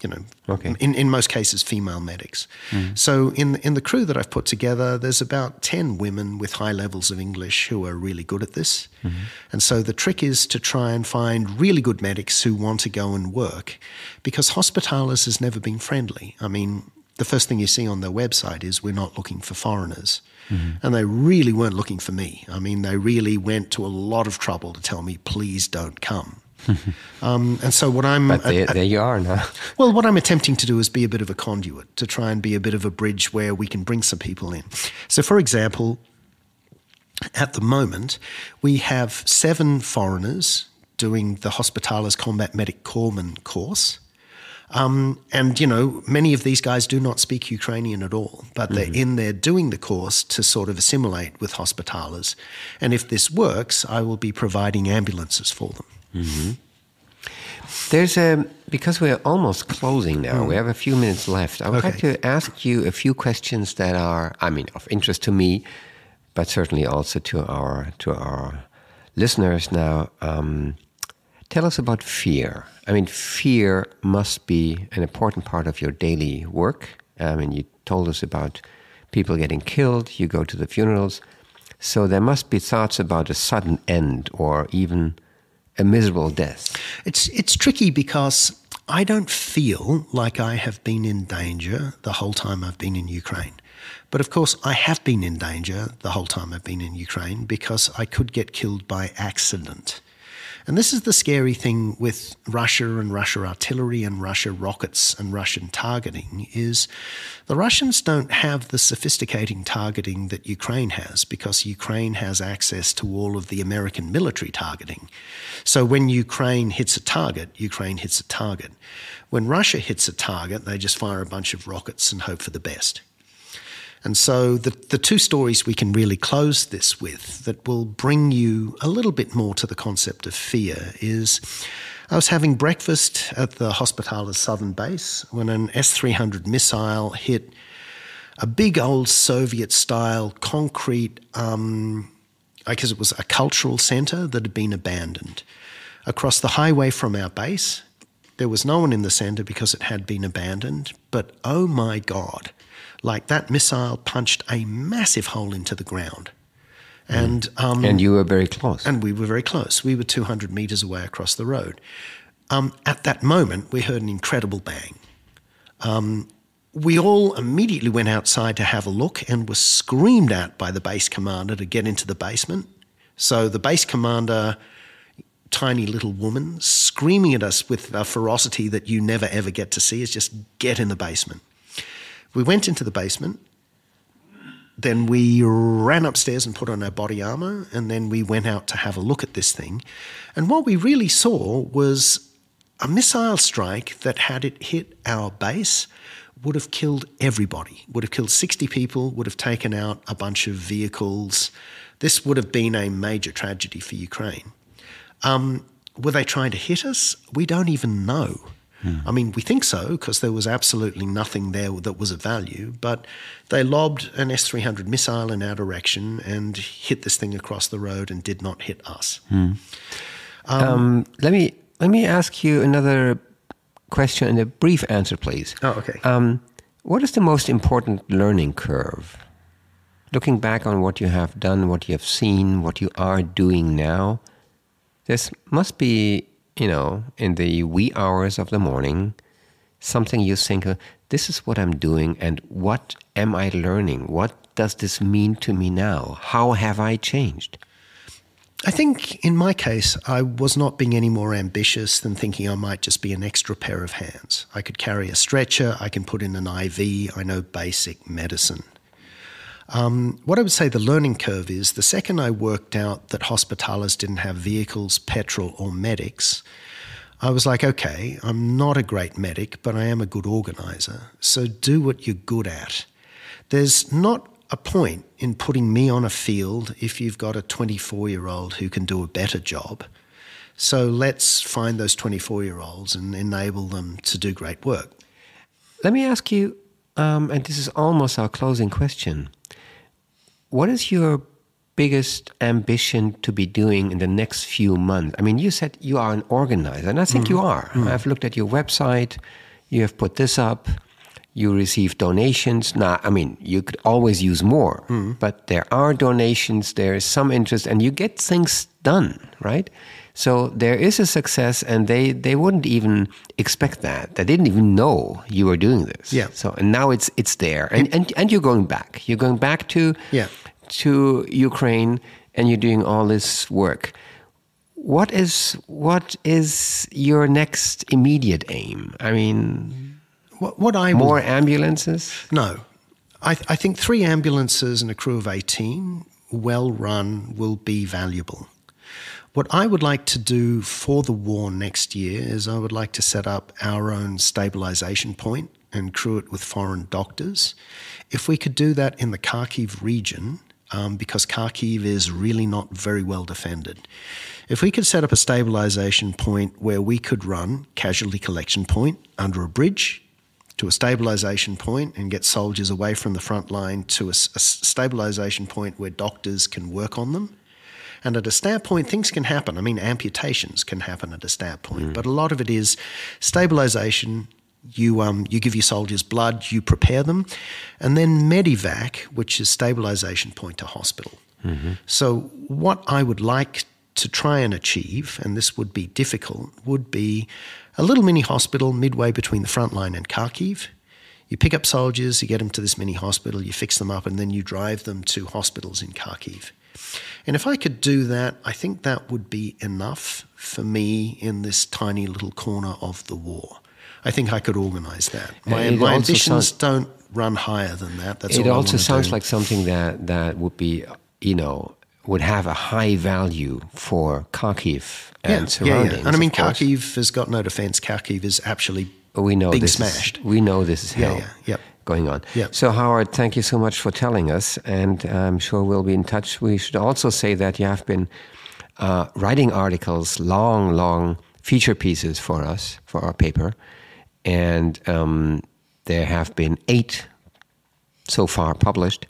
in most cases, female medics. So in the crew that I've put together, there's about 10 women with high levels of English who are really good at this. And so the trick is to try and find really good medics who want to go and work, because hospitalers has never been friendly. I mean, the first thing you see on their website is we're not looking for foreigners. And they really weren't looking for me. I mean, they really went to a lot of trouble to tell me, please don't come. And so what I'm... But there you are now. Well, what I'm attempting to do is be a bit of a conduit, to try and be a bit of a bridge where we can bring some people in. So, for example, at the moment, we have 7 foreigners doing the Hospitalis Combat Medic Corpsman course. And, many of these guys do not speak Ukrainian at all, but they're in there doing the course to sort of assimilate with hospitalers. And if this works, I will be providing ambulances for them. There's because we're almost closing now, we have a few minutes left. I would like to ask you a few questions that are, of interest to me, but certainly also to our listeners now. Tell us about fear. Fear must be an important part of your daily work. You told us about people getting killed, you go to the funerals. So there must be thoughts about a sudden end or even a miserable death. It's tricky because I don't feel like I have been in danger the whole time I've been in Ukraine. But of course, I have been in danger the whole time I've been in Ukraine because I could get killed by accident. And this is the scary thing with Russia and Russia artillery and Russia rockets and Russian targeting is the Russians don't have the sophisticated targeting that Ukraine has because Ukraine has access to all of the American military targeting. So when Ukraine hits a target, Ukraine hits a target. When Russia hits a target, they just fire a bunch of rockets and hope for the best. And so the 2 stories we can really close this with that will bring you a little bit more to the concept of fear is I was having breakfast at the Hospitalis Southern Base when an S-300 missile hit a big old Soviet-style concrete, I guess it was a cultural centre that had been abandoned. Across the highway from our base, there was no one in the centre because it had been abandoned, but oh my God, like that missile punched a massive hole into the ground. And you were very close. And we were very close. We were 200 metres away across the road. At that moment, we heard an incredible bang. We all immediately went outside to have a look and were screamed at by the base commander to get into the basement. So the base commander, tiny little woman, screaming at us with a ferocity that you never ever get to see, is just get in the basement. We went into the basement, then we ran upstairs and put on our body armour, and then we went out to have a look at this thing. And what we really saw was a missile strike that, had it hit our base, would have killed everybody, would have killed 60 people, would have taken out a bunch of vehicles. This would have been a major tragedy for Ukraine. Were they trying to hit us? We don't even know. We think so because there was absolutely nothing there that was of value, but they lobbed an S-300 missile in our direction and hit this thing across the road and did not hit us. Let me ask you another question and a brief answer, please. Oh, okay. What is the most important learning curve? Looking back on what you have done, what you have seen, what you are doing now, there must be in the wee hours of the morning, something you think, this is what I'm doing and what am I learning? What does this mean to me now? How have I changed? I think in my case, I was not being any more ambitious than thinking I might just be an extra pair of hands. I could carry a stretcher, I can put in an IV, I know basic medicine. What I would say the learning curve is, the second I worked out that hospitallers didn't have vehicles, petrol or medics, I was like, okay, I'm not a great medic, but I am a good organizer. So do what you're good at. There's not a point in putting me on a field if you've got a 24-year-old who can do a better job. So let's find those 24-year-olds and enable them to do great work. Let me ask you, and this is almost our closing question, what is your biggest ambition to be doing in the next few months? I mean, you said you are an organizer, and I think you are. I've looked at your website, you have put this up, you receive donations. Now, I mean, you could always use more, but there are donations, there is some interest, and you get things done, right? So there is a success, and they wouldn't even expect that. They didn't even know you were doing this. Yeah. So, and now it's there, and you're going back. You're going back to Ukraine, and you're doing all this work. What is your next immediate aim? I mean, more ambulances? No. I think 3 ambulances and a crew of 18, well run, will be valuable. What I would like to do for the war next year is I would like to set up our own stabilization point and crew it with foreign doctors. If we could do that in the Charkiw region, because Charkiw is really not very well defended. If we could set up a stabilization point where we could run casualty collection point under a bridge to a stabilization point and get soldiers away from the front line to a stabilization point where doctors can work on them. And at a stab point, things can happen. I mean, amputations can happen at a stab point, but a lot of it is stabilization. You give your soldiers blood, you prepare them, and then medevac, which is stabilization point to hospital. So what I would like to try and achieve, and this would be difficult, would be a little mini hospital midway between the front line and Charkiw. You pick up soldiers, you get them to this mini hospital, you fix them up, and then you drive them to hospitals in Charkiw. And if I could do that, I think that would be enough for me in this tiny little corner of the war. I think I could organize that. My ambitions don't run higher than that. That's all I want to do. It also sounds like something that would be, would have a high value for Charkiw and surroundings. And I mean, Charkiw has got no defense. Charkiw is actually being smashed. We know this is hell going on. Yeah. So, Howard, thank you so much for telling us, and I'm sure we'll be in touch. We should also say that you have been writing articles, long feature pieces for us, for our paper, and there have been 8 so far published,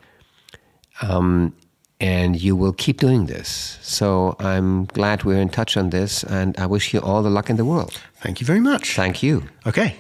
and you will keep doing this. So I'm glad we're in touch on this, and I wish you all the luck in the world. Thank you very much. Thank you. Okay.